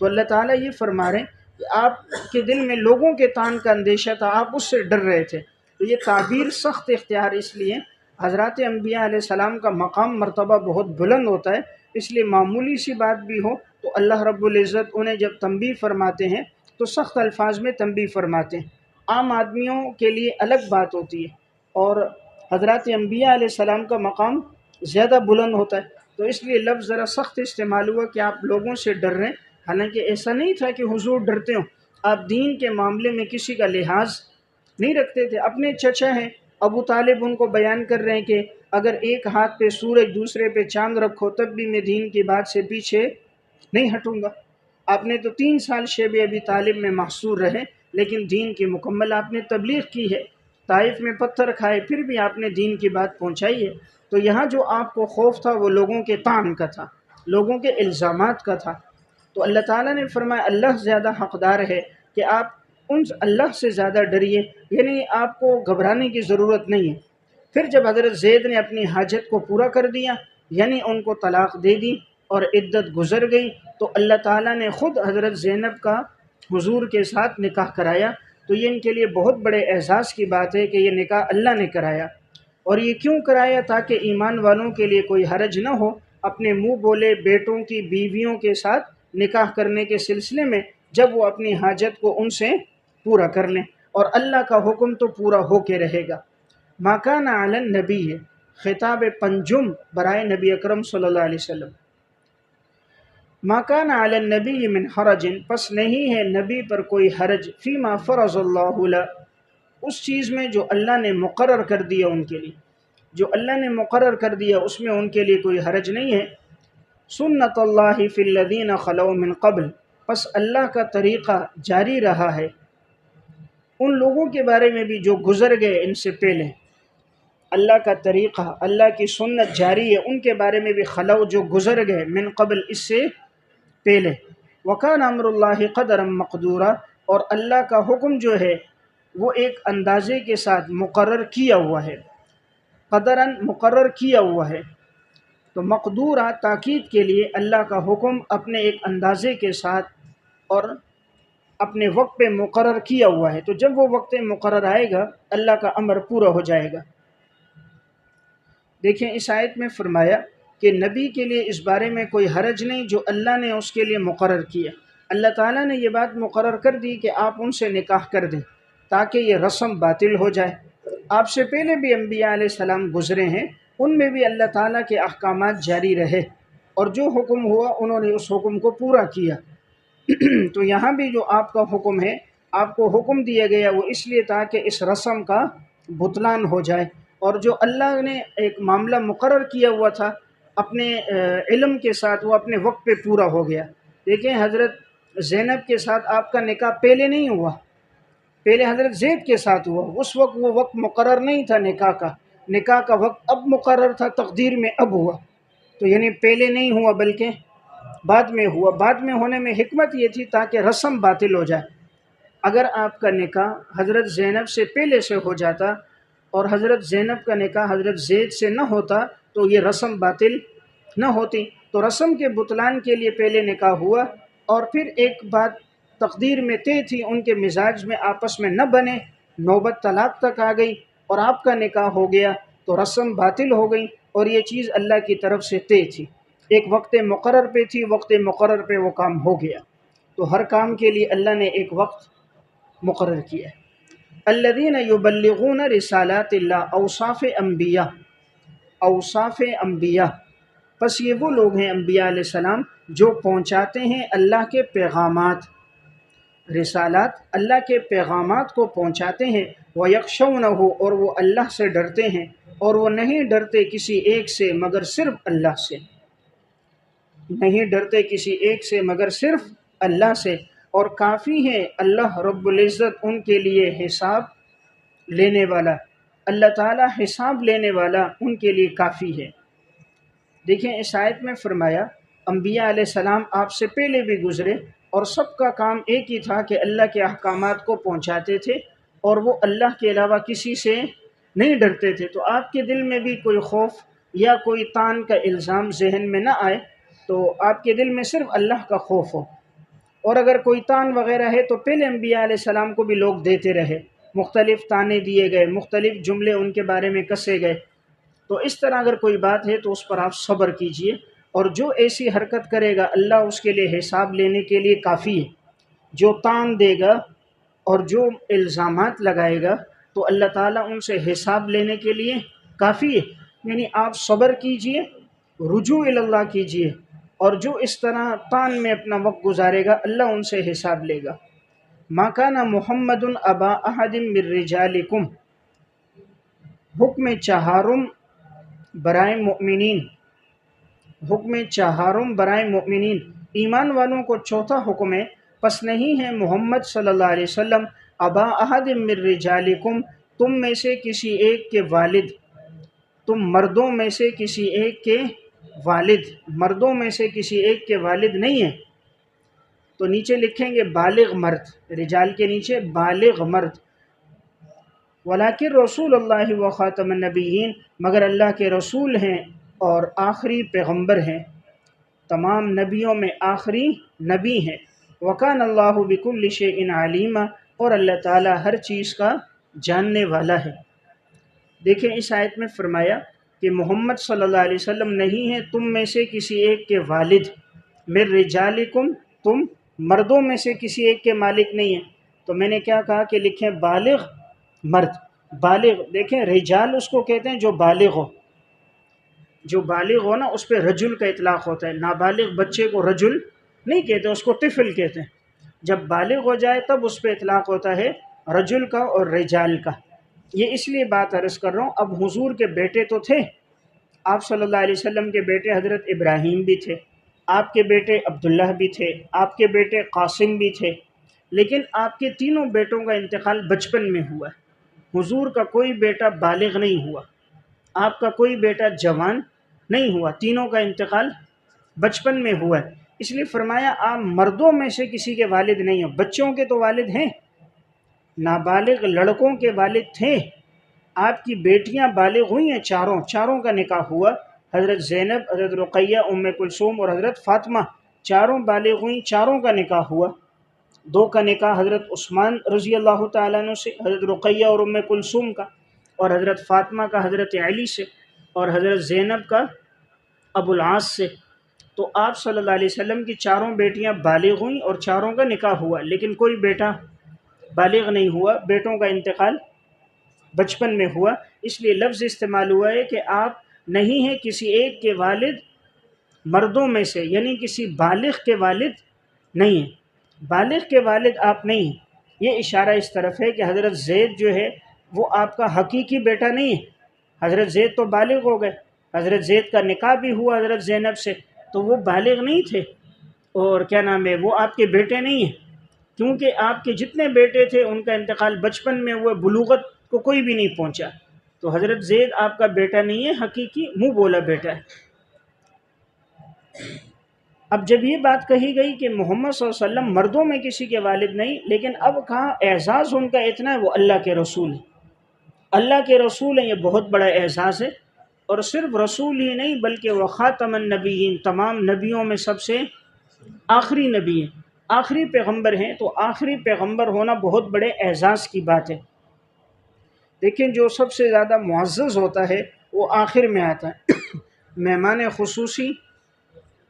تو اللہ تعالیٰ یہ فرما رہے ہیں کہ آپ کے دل میں لوگوں کے تان کا اندیشہ تھا، آپ اس سے ڈر رہے تھے۔ تو یہ تعبیر سخت اختیار اس لیے، حضرات انبیاء علیہ السلام کا مقام مرتبہ بہت بلند ہوتا ہے، اس لیے معمولی سی بات بھی ہو تو اللہ رب العزت انہیں جب تنبیہ فرماتے ہیں تو سخت الفاظ میں تنبیہ فرماتے ہیں۔ عام آدمیوں کے لیے الگ بات ہوتی ہے، اور حضرات انبیاء علیہ السلام کا مقام زیادہ بلند ہوتا ہے، تو اس لیے لفظ ذرا سخت استعمال ہوا کہ آپ لوگوں سے ڈر رہے ہیں، حالانکہ ایسا نہیں تھا کہ حضور ڈرتے ہوں، آپ دین کے معاملے میں کسی کا لحاظ نہیں رکھتے تھے۔ اپنے چچا ہیں ابو طالب ان کو بیان کر رہے ہیں کہ اگر ایک ہاتھ پہ سورج دوسرے پہ چاند رکھو تب بھی میں دین کی بات سے پیچھے نہیں ہٹوں گا۔ آپ نے تو 3 سال شیب ابی طالب میں محصور رہے، لیکن دین کی مکمل آپ نے تبلیغ کی ہے، طائف میں پتھر کھائے پھر بھی آپ نے دین کی بات پہنچائی ہے۔ تو یہاں جو آپ کو خوف تھا وہ لوگوں کے طعن کا تھا، لوگوں کے الزامات کا تھا۔ تو اللہ تعالیٰ نے فرمایا اللہ زیادہ حقدار ہے کہ آپ ان اللہ سے زیادہ ڈریے، یعنی آپ کو گھبرانے کی ضرورت نہیں ہے۔ پھر جب حضرت زید نے اپنی حاجت کو پورا کر دیا، یعنی ان کو طلاق دے دی اور عدت گزر گئی، تو اللہ تعالیٰ نے خود حضرت زینب کا حضور کے ساتھ نکاح کرایا۔ تو یہ ان کے لیے بہت بڑے اعزاز کی بات ہے کہ یہ نکاح اللہ نے کرایا، اور یہ کیوں کرایا؟ تاکہ ایمان والوں کے لیے کوئی حرج نہ ہو اپنے منہ بولے بیٹوں کی بیویوں کے ساتھ نکاح کرنے کے سلسلے میں، جب وہ اپنی حاجت کو ان سے پورا کر لیں، اور اللہ کا حکم تو پورا ہو کے رہے گا۔ ما کان علی النبی ہے، خطاب پنجم برائے نبی اکرم صلی اللہ علیہ وسلم۔ ما کان علی النبی من حرج، پس نہیں ہے نبی پر کوئی حرج، فیما فرض اللہ لہ، اس چیز میں جو اللہ نے مقرر کر دیا ان کے لیے، جو اللہ نے مقرر کر دیا اس میں ان کے لیے کوئی حرج نہیں ہے۔ سنت اللہ فی الذین خلو من قبل، پس اللہ کا طریقہ جاری رہا ہے ان لوگوں کے بارے میں بھی جو گزر گئے ان سے پہلے۔ اللہ کا طریقہ، اللہ کی سنت جاری ہے ان کے بارے میں بھی، خلو جو گزر گئے، من قبل اس سے پہلے۔ وکان امر اللہ قدرا مقدورا، اور اللہ کا حکم جو ہے وہ ایک اندازے کے ساتھ مقرر کیا ہوا ہے، قدراً مقرر کیا ہوا ہے۔ تو مقدورہ تاکید کے لیے اللہ کا حکم اپنے ایک اندازے کے ساتھ اور اپنے وقت پہ مقرر کیا ہوا ہے، تو جب وہ وقت مقرر آئے گا اللہ کا امر پورا ہو جائے گا۔ دیکھیں اس آیت میں فرمایا کہ نبی کے لیے اس بارے میں کوئی حرج نہیں جو اللہ نے اس کے لیے مقرر کیا۔ اللہ تعالیٰ نے یہ بات مقرر کر دی کہ آپ ان سے نکاح کر دیں تاکہ یہ رسم باطل ہو جائے۔ آپ سے پہلے بھی انبیاء علیہ السلام گزرے ہیں، ان میں بھی اللہ تعالیٰ کے احکامات جاری رہے اور جو حکم ہوا انہوں نے اس حکم کو پورا کیا۔ تو یہاں بھی جو آپ کا حکم ہے، آپ کو حکم دیا گیا وہ اس لیے تھا کہ اس رسم کا بطلان ہو جائے، اور جو اللہ نے ایک معاملہ مقرر کیا ہوا تھا اپنے علم کے ساتھ وہ اپنے وقت پہ پورا ہو گیا۔ دیکھیں حضرت زینب کے ساتھ آپ کا نکاح پہلے نہیں ہوا، پہلے حضرت زید کے ساتھ ہوا، اس وقت وہ وقت مقرر نہیں تھا نکاح کا، نکاح کا وقت اب مقرر تھا، تقدیر میں اب ہوا، تو یعنی پہلے نہیں ہوا بلکہ بعد میں ہوا۔ بعد میں ہونے میں حکمت یہ تھی تاکہ رسم باطل ہو جائے۔ اگر آپ کا نکاح حضرت زینب سے پہلے سے ہو جاتا اور حضرت زینب کا نکاح حضرت زید سے نہ ہوتا تو یہ رسم باطل نہ ہوتی، تو رسم کے بطلان کے لیے پہلے نکاح ہوا، اور پھر ایک بات تقدیر میں طے تھی، ان کے مزاج میں آپس میں نہ بنے، نوبت طلاق تک آ گئی اور آپ کا نکاح ہو گیا تو رسم باطل ہو گئی، اور یہ چیز اللہ کی طرف سے طے تھی، ایک وقت مقرر پہ تھی، وقت مقرر پہ وہ کام ہو گیا۔ تو ہر کام کے لیے اللہ نے ایک وقت مقرر کیا ہے۔ الذین یبلغون رسالات اللہ، اوصاف انبیاء، اوصاف انبیاء، پس یہ وہ لوگ ہیں انبیاء علیہ السلام جو پہنچاتے ہیں اللہ کے پیغامات، رسالات اللہ کے پیغامات کو پہنچاتے ہیں، وَيَخْشَوْنَهُ، اور وہ اللہ سے ڈرتے ہیں، اور وہ نہیں ڈرتے کسی ایک سے مگر صرف اللہ سے، نہیں ڈرتے کسی ایک سے مگر صرف اللہ سے، اور کافی ہے اللہ رب العزت ان کے لیے حساب لینے والا، اللہ تعالیٰ حساب لینے والا ان کے لیے کافی ہے۔ دیکھیں اس آیت میں فرمایا انبیاء علیہ السلام آپ سے پہلے بھی گزرے اور سب کا کام ایک ہی تھا کہ اللہ کے احکامات کو پہنچاتے تھے، اور وہ اللہ کے علاوہ کسی سے نہیں ڈرتے تھے۔ تو آپ کے دل میں بھی کوئی خوف یا کوئی تان کا الزام ذہن میں نہ آئے، تو آپ کے دل میں صرف اللہ کا خوف ہو، اور اگر کوئی تان وغیرہ ہے تو پہلے انبیاء علیہ السلام کو بھی لوگ دیتے رہے، مختلف تانے دیے گئے، مختلف جملے ان کے بارے میں کسے گئے، تو اس طرح اگر کوئی بات ہے تو اس پر آپ صبر کیجئے، اور جو ایسی حرکت کرے گا اللہ اس کے لیے حساب لینے کے لیے کافی ہے۔ جو تان دے گا اور جو الزامات لگائے گا تو اللہ تعالیٰ ان سے حساب لینے کے لیے کافی ہے، یعنی آپ صبر کیجئے، رجوع اللہ کیجئے، اور جو اس طرح تان میں اپنا وقت گزارے گا اللہ ان سے حساب لے گا۔ ما کان محمد ابا احد من رجالکم، حکم چہارم برائے مؤمنین، حکم چہارم برائے مؤمنین، ایمان والوں کو چوتھا حکم ہے، پس نہیں ہے محمد صلی اللہ علیہ وسلم ابا احد من رجالکم، تم میں سے کسی ایک کے والد، تم مردوں میں سے کسی ایک کے والد، مردوں میں سے کسی ایک کے والد نہیں ہیں، تو نیچے لکھیں گے بالغ مرد، رجال کے نیچے بالغ مرد، ولیکن رسول اللہ و خاتم النبیین، مگر اللہ کے رسول ہیں اور آخری پیغمبر ہیں، تمام نبیوں میں آخری نبی ہیں، وکان اللہ بکل شیء علیما، اور اللہ تعالیٰ ہر چیز کا جاننے والا ہے۔ دیکھیں اس آیت میں فرمایا کہ محمد صلی اللہ علیہ وسلم نہیں ہے تم میں سے کسی ایک کے والد، من رجالکم، تم مردوں میں سے کسی ایک کے مالک نہیں ہیں، تو میں نے کیا کہا کہ لکھیں بالغ مرد، بالغ، دیکھیں رجال اس کو کہتے ہیں جو بالغ ہو، جو بالغ ہو نا اس پہ رجل کا اطلاق ہوتا ہے، نابالغ بچے کو رجل نہیں کہتے، اس کو طفل کہتے ہیں۔ جب بالغ ہو جائے تب اس پہ اطلاق ہوتا ہے رجل کا اور رجال کا۔ یہ اس لیے بات عرض کر رہا ہوں، اب حضور کے بیٹے تو تھے، آپ صلی اللہ علیہ وسلم کے بیٹے حضرت ابراہیم بھی تھے، آپ کے بیٹے عبداللہ بھی تھے، آپ کے بیٹے قاسم بھی تھے، لیکن آپ کے تینوں بیٹوں کا انتقال بچپن میں ہوا ہے۔ حضور کا کوئی بیٹا بالغ نہیں ہوا، آپ کا کوئی بیٹا جوان نہیں ہوا، تینوں کا انتقال بچپن میں ہوا ہے۔ اس لیے فرمایا آپ مردوں میں سے کسی کے والد نہیں ہو، بچوں کے تو والد ہیں، نابالغ لڑکوں کے والد تھے، آپ کی بیٹیاں بالغ ہوئی ہیں، چاروں کا نکاح ہوا، حضرت زینب، حضرت رقیہ، ام کلثوم اور حضرت فاطمہ، چاروں بالغ ہوئیں، چاروں کا نکاح ہوا۔ دو کا نکاح حضرت عثمان رضی اللہ تعالیٰ عنہ سے، حضرت رقیہ اور ام کلثوم کا، اور حضرت فاطمہ کا حضرت علی سے، اور حضرت زینب کا ابو العاص سے۔ تو آپ صلی اللہ علیہ وسلم کی چاروں بیٹیاں بالغ ہوئیں اور چاروں کا نکاح ہوا، لیکن کوئی بیٹا بالغ نہیں ہوا، بیٹوں کا انتقال بچپن میں ہوا۔ اس لیے لفظ استعمال ہوا ہے کہ آپ نہیں ہیں کسی ایک کے والد مردوں میں سے، یعنی کسی بالغ کے والد نہیں ہیں، بالغ کے والد آپ نہیں ہیں۔ یہ اشارہ اس طرف ہے کہ حضرت زید جو ہے وہ آپ کا حقیقی بیٹا نہیں ہے، حضرت زید تو بالغ ہو گئے، حضرت زید کا نکاح بھی ہوا حضرت زینب سے، تو وہ بالغ نہیں تھے، اور کیا نام ہے، وہ آپ کے بیٹے نہیں ہیں، کیونکہ آپ کے جتنے بیٹے تھے ان کا انتقال بچپن میں ہوا، بلوغت کو کوئی بھی نہیں پہنچا، تو حضرت زید آپ کا بیٹا نہیں ہے، حقیقی منہ بولا بیٹا ہے۔ اب جب یہ بات کہی گئی کہ محمد صلی اللہ علیہ وسلم مردوں میں کسی کے والد نہیں، لیکن اب کہا اعزاز ان کا اتنا ہے، وہ اللہ کے رسول ہیں، اللہ کے رسول ہیں، یہ بہت بڑا اعزاز ہے، اور صرف رسول ہی نہیں بلکہ وہ خاتم النبیین، تمام نبیوں میں سب سے آخری نبی ہیں، آخری پیغمبر ہیں، تو آخری پیغمبر ہونا بہت بڑے اعزاز کی بات ہے۔ لیکن جو سب سے زیادہ معزز ہوتا ہے وہ آخر میں آتا ہے، مہمان خصوصی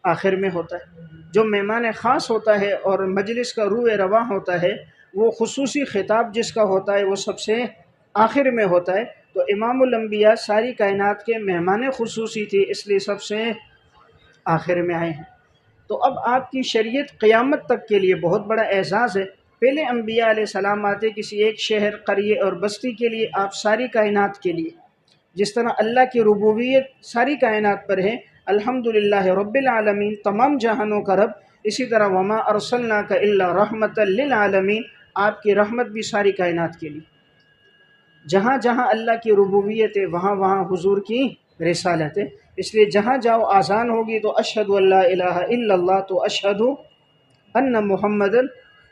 آخر میں ہوتا ہے، جو مہمان خاص ہوتا ہے اور مجلس کا روح رواں ہوتا ہے، وہ خصوصی خطاب جس کا ہوتا ہے وہ سب سے آخر میں ہوتا ہے۔ تو امام الانبیاء ساری کائنات کے مہمان خصوصی تھی، اس لیے سب سے آخر میں آئے ہیں۔ تو اب آپ کی شریعت قیامت تک کے لیے بہت بڑا اعزاز ہے۔ پہلے انبیاء علیہ السلام آتے کسی ایک شہر، قریے اور بستی کے لیے، آپ ساری کائنات کے لیے، جس طرح اللہ کی ربوبیت ساری کائنات پر ہے، الحمدللہ رب العالمین، تمام جہانوں کا رب، اسی طرح وما ارسلناک الا رحمۃ للعالمین، آپ کی رحمت بھی ساری کائنات کے لیے۔ جہاں جہاں اللہ کی ربوبیت ہے وہاں وہاں حضور کی رسالت ہے، اس لیے جہاں جاؤ آذان ہوگی تو اشہد ان لا الہ الا اللہ، تو اشہد ان محمد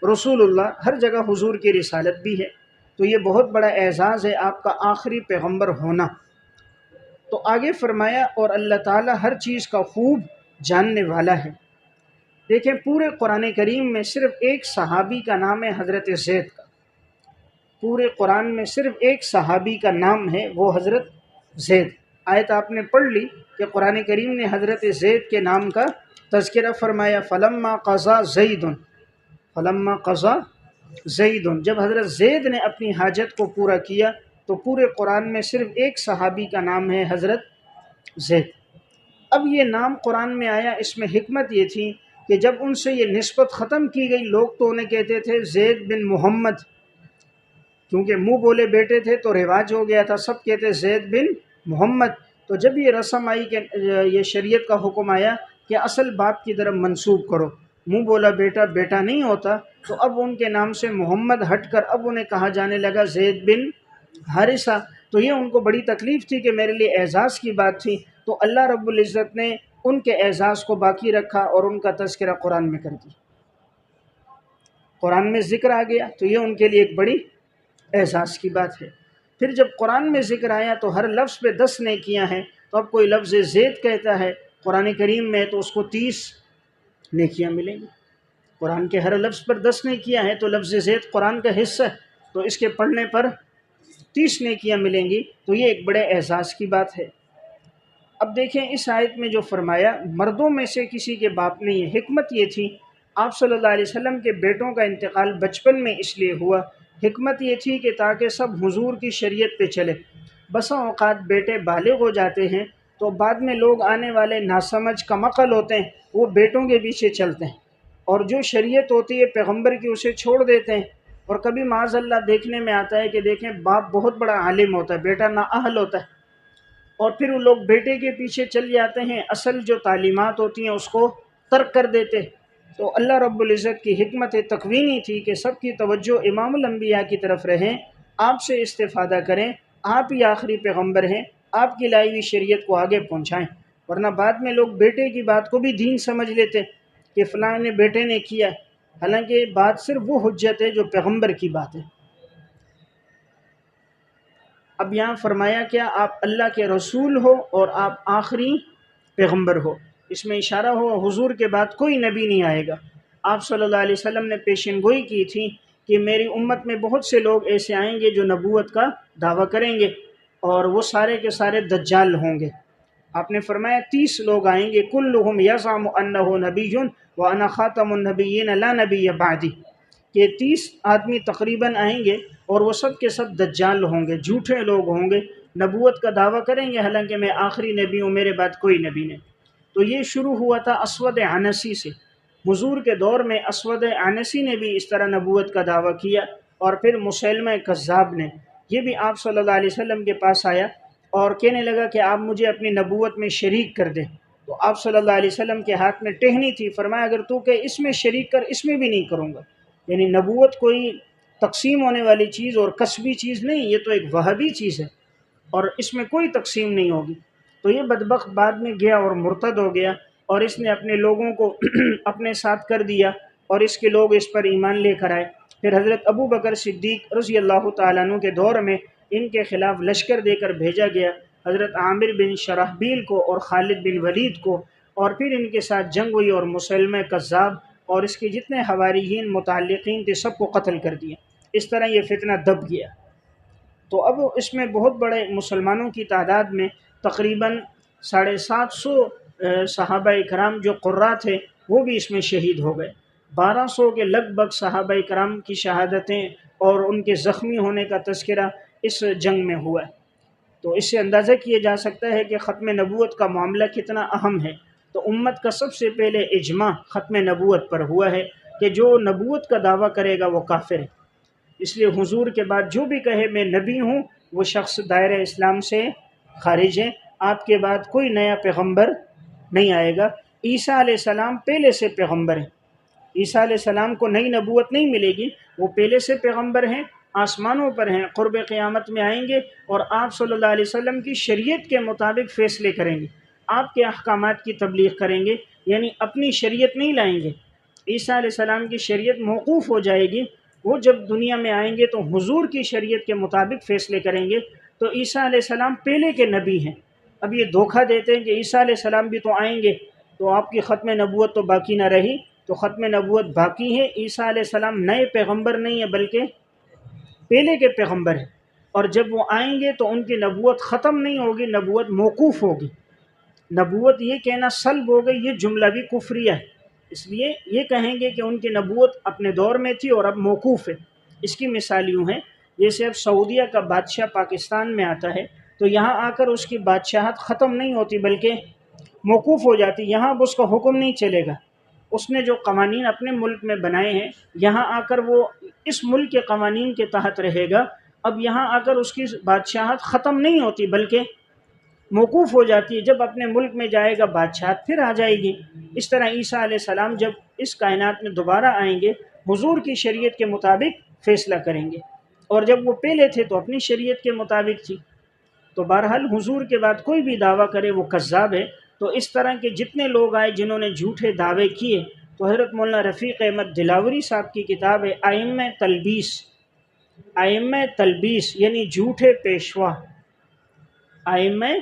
رسول اللہ، ہر جگہ حضور کی رسالت بھی ہے۔ تو یہ بہت بڑا اعزاز ہے آپ کا آخری پیغمبر ہونا۔ تو آگے فرمایا اور اللہ تعالیٰ ہر چیز کا خوب جاننے والا ہے۔ دیکھیں پورے قرآن کریم میں صرف ایک صحابی کا نام ہے حضرت زید کا، پورے قرآن میں صرف ایک صحابی کا نام ہے، وہ حضرت زید۔ آیت آپ نے پڑھ لی کہ قرآن کریم نے حضرت زید کے نام کا تذکرہ فرمایا، فلما قضا زید، فلما قضا زید، جب حضرت زید نے اپنی حاجت کو پورا کیا، تو پورے قرآن میں صرف ایک صحابی کا نام ہے حضرت زید۔ اب یہ نام قرآن میں آیا، اس میں حکمت یہ تھی کہ جب ان سے یہ نسبت ختم کی گئی، لوگ تو انہیں کہتے تھے زید بن محمد، کیونکہ منہ بولے بیٹے تھے تو رواج ہو گیا تھا، سب کہتے زید بن محمد۔ تو جب یہ رسم آئی کہ یہ شریعت کا حکم آیا کہ اصل باپ کی طرف منسوب کرو، منہ بولا بیٹا بیٹا نہیں ہوتا، تو اب ان کے نام سے محمد ہٹ کر اب انہیں کہا جانے لگا زید بن حارثہ۔ تو یہ ان کو بڑی تکلیف تھی کہ میرے لیے اعزاز کی بات تھی، تو اللہ رب العزت نے ان کے اعزاز کو باقی رکھا اور ان کا تذکرہ قرآن میں کر دیا، قرآن میں ذکر آ گیا، تو یہ ان کے لیے ایک بڑی احساس کی بات ہے۔ پھر جب قرآن میں ذکر آیا تو ہر لفظ پہ 10 نیکیاں ہیں، تو اب کوئی لفظ زید کہتا ہے قرآن کریم میں تو اس کو 30 نیکیاں ملیں گی۔ قرآن کے ہر لفظ پر 10 نیکیاں ہیں، تو لفظ زید قرآن کا حصہ ہے، تو اس کے پڑھنے پر 30 نیکیاں ملیں گی، تو یہ ایک بڑے احساس کی بات ہے۔ اب دیکھیں اس آیت میں جو فرمایا مردوں میں سے کسی کے باپ نہیں ہے، حکمت یہ تھی آپ صلی اللہ علیہ وسلم کے بیٹوں کا انتقال بچپن میں اس لیے ہوا، حکمت یہ تھی کہ تاکہ سب حضور کی شریعت پہ چلے۔ بسا اوقات بیٹے بالغ ہو جاتے ہیں تو بعد میں لوگ آنے والے ناسمجھ کمعقل ہوتے ہیں، وہ بیٹوں کے پیچھے چلتے ہیں، اور جو شریعت ہوتی ہے پیغمبر کی اسے چھوڑ دیتے ہیں۔ اور کبھی معاذ اللہ دیکھنے میں آتا ہے کہ دیکھیں باپ بہت بڑا عالم ہوتا ہے، بیٹا نااہل ہوتا ہے، اور پھر وہ لوگ بیٹے کے پیچھے چل جاتے ہیں، اصل جو تعلیمات ہوتی ہیں اس کو ترک کر دیتے۔ تو اللہ رب العزت کی حکمت تکوینی تھی کہ سب کی توجہ امام الانبیاء کی طرف رہیں، آپ سے استفادہ کریں، آپ ہی آخری پیغمبر ہیں، آپ کی لائی ہوئی شریعت کو آگے پہنچائیں۔ ورنہ بعد میں لوگ بیٹے کی بات کو بھی دین سمجھ لیتے کہ فلاں نے بیٹے نے کیا ہے، حالانکہ بات صرف وہ حجت ہے جو پیغمبر کی بات ہے۔ اب یہاں فرمایا کیا، آپ اللہ کے رسول ہو اور آپ آخری پیغمبر ہو، اس میں اشارہ ہو حضور کے بعد کوئی نبی نہیں آئے گا۔ آپ صلی اللہ علیہ وسلم نے پیشن گوئی کی تھی کہ میری امت میں بہت سے لوگ ایسے آئیں گے جو نبوت کا دعویٰ کریں گے، اور وہ سارے کے سارے دجال ہوں گے۔ آپ نے فرمایا 30 لوگ آئیں گے، کلہم یزعم انہ نبی وانا خاتم النبیین لا نبی بعدی، کہ 30 آدمی تقریباً آئیں گے اور وہ سب کے سب دجال ہوں گے، جھوٹے لوگ ہوں گے، نبوت کا دعویٰ کریں گے حالانکہ میں آخری نبی ہوں، میرے بعد کوئی نبی نہیں۔ تو یہ شروع ہوا تھا اسود عنسی سے۔ حضور کے دور میں اسود عنسی نے بھی اس طرح نبوت کا دعویٰ کیا، اور پھر مسیلمہ کذاب نے، یہ بھی آپ صلی اللہ علیہ وسلم کے پاس آیا اور کہنے لگا کہ آپ مجھے اپنی نبوت میں شریک کر دیں۔ تو آپ صلی اللہ علیہ وسلم کے ہاتھ میں ٹہنی تھی، فرمایا اگر تو کہ اس میں شریک کر، اس میں بھی نہیں کروں گا۔ یعنی نبوت کوئی تقسیم ہونے والی چیز اور کسبی چیز نہیں، یہ تو ایک وہابی چیز ہے، اور اس میں کوئی تقسیم نہیں ہوگی۔ تو یہ بدبخت بعد میں گیا اور مرتد ہو گیا، اور اس نے اپنے لوگوں کو اپنے ساتھ کر دیا، اور اس کے لوگ اس پر ایمان لے کر آئے۔ پھر حضرت ابو بکر صدیق رضی اللہ تعالیٰ عنہ کے دور میں ان کے خلاف لشکر دے کر بھیجا گیا، حضرت عامر بن شرحبیل کو اور خالد بن ولید کو، اور پھر ان کے ساتھ جنگ ہوئی اور مسیلمہ کذاب اور اس کے جتنے حواریین متعلقین تھے سب کو قتل کر دیا۔ اس طرح یہ فتنہ دب گیا۔ تو اب اس میں بہت بڑے مسلمانوں کی تعداد میں تقریباً 750 صحابہ کرام جو قرہ تھے وہ بھی اس میں شہید ہو گئے۔ 1200 کے لگ بھگ صحابہ کرام کی شہادتیں اور ان کے زخمی ہونے کا تذکرہ اس جنگ میں ہوا ہے۔ تو اس سے اندازہ کیا جا سکتا ہے کہ ختم نبوت کا معاملہ کتنا اہم ہے۔ تو امت کا سب سے پہلے اجماع ختم نبوت پر ہوا ہے کہ جو نبوت کا دعویٰ کرے گا وہ کافر ہے۔ اس لیے حضور کے بعد جو بھی کہے میں نبی ہوں وہ شخص دائرہ اسلام سے خارج ہے۔ آپ کے بعد کوئی نیا پیغمبر نہیں آئے گا۔ عیسیٰ علیہ السلام پہلے سے پیغمبر ہیں، عیسیٰ علیہ السلام کو نئی نبوت نہیں ملے گی، وہ پہلے سے پیغمبر ہیں، آسمانوں پر ہیں، قرب قیامت میں آئیں گے، اور آپ صلی اللہ علیہ وسلم کی شریعت کے مطابق فیصلے کریں گے، آپ کے احکامات کی تبلیغ کریں گے، یعنی اپنی شریعت نہیں لائیں گے۔ عیسیٰ علیہ السلام کی شریعت موقوف ہو جائے گی، وہ جب دنیا میں آئیں گے تو حضور کی شریعت کے مطابق فیصلے کریں گے۔ تو عیسیٰ علیہ السلام پہلے کے نبی ہیں۔ اب یہ دھوکہ دیتے ہیں کہ عیسیٰ علیہ السلام بھی تو آئیں گے، تو آپ کی ختم نبوت تو باقی نہ رہی۔ تو ختم نبوت باقی ہے، عیسیٰ علیہ السلام نئے پیغمبر نہیں ہے بلکہ پہلے کے پیغمبر ہیں، اور جب وہ آئیں گے تو ان کی نبوت ختم نہیں ہوگی، نبوت موقوف ہوگی۔ نبوت یہ کہنا سلب ہو گئی، یہ جملہ بھی کفریہ ہے، اس لیے یہ کہیں گے کہ ان کی نبوت اپنے دور میں تھی اور اب موقوف ہے۔ اس کی مثال یوں ہے جیسے اب سعودیہ کا بادشاہ پاکستان میں آتا ہے تو یہاں آ کر اس کی بادشاہت ختم نہیں ہوتی بلکہ موقوف ہو جاتی، یہاں اب اس کا حکم نہیں چلے گا۔ اس نے جو قوانین اپنے ملک میں بنائے ہیں یہاں آ کر وہ اس ملک کے قوانین کے تحت رہے گا، اب یہاں آ کر اس کی بادشاہت ختم نہیں ہوتی بلکہ موقوف ہو جاتی ہے، جب اپنے ملک میں جائے گا بادشاہت پھر آ جائے گی۔ اس طرح عیسیٰ علیہ السلام جب اس کائنات میں دوبارہ آئیں گے حضور کی شریعت کے مطابق فیصلہ کریں گے، اور جب وہ پہلے تھے تو اپنی شریعت کے مطابق تھی۔ تو بہرحال حضور کے بعد کوئی بھی دعویٰ کرے وہ کذاب ہے۔ تو اس طرح کے جتنے لوگ آئے جنہوں نے جھوٹے دعوے کیے، تو حضرت مولانا رفیق احمد دلاوری صاحب کی کتاب ہے ائمہ تلبیس، ائمہ تلبیس یعنی جھوٹے پیشوا، ائمہ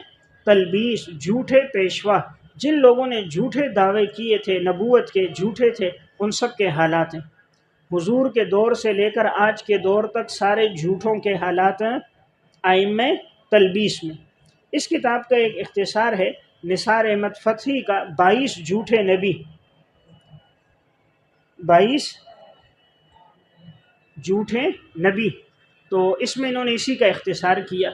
تلبیس جھوٹے پیشوا، جن لوگوں نے جھوٹے دعوے کیے تھے نبوت کے، جھوٹے تھے، ان سب کے حالات ہیں۔ حضور کے دور سے لے کر آج کے دور تک سارے جھوٹوں کے حالات ہیں ائمہ تلبیس میں۔ اس کتاب کا ایک اختصار ہے نثار احمد فتحی کا 22 جھوٹے نبی، 22 جھوٹے نبی، تو اس میں انہوں نے اسی کا اختصار کیا۔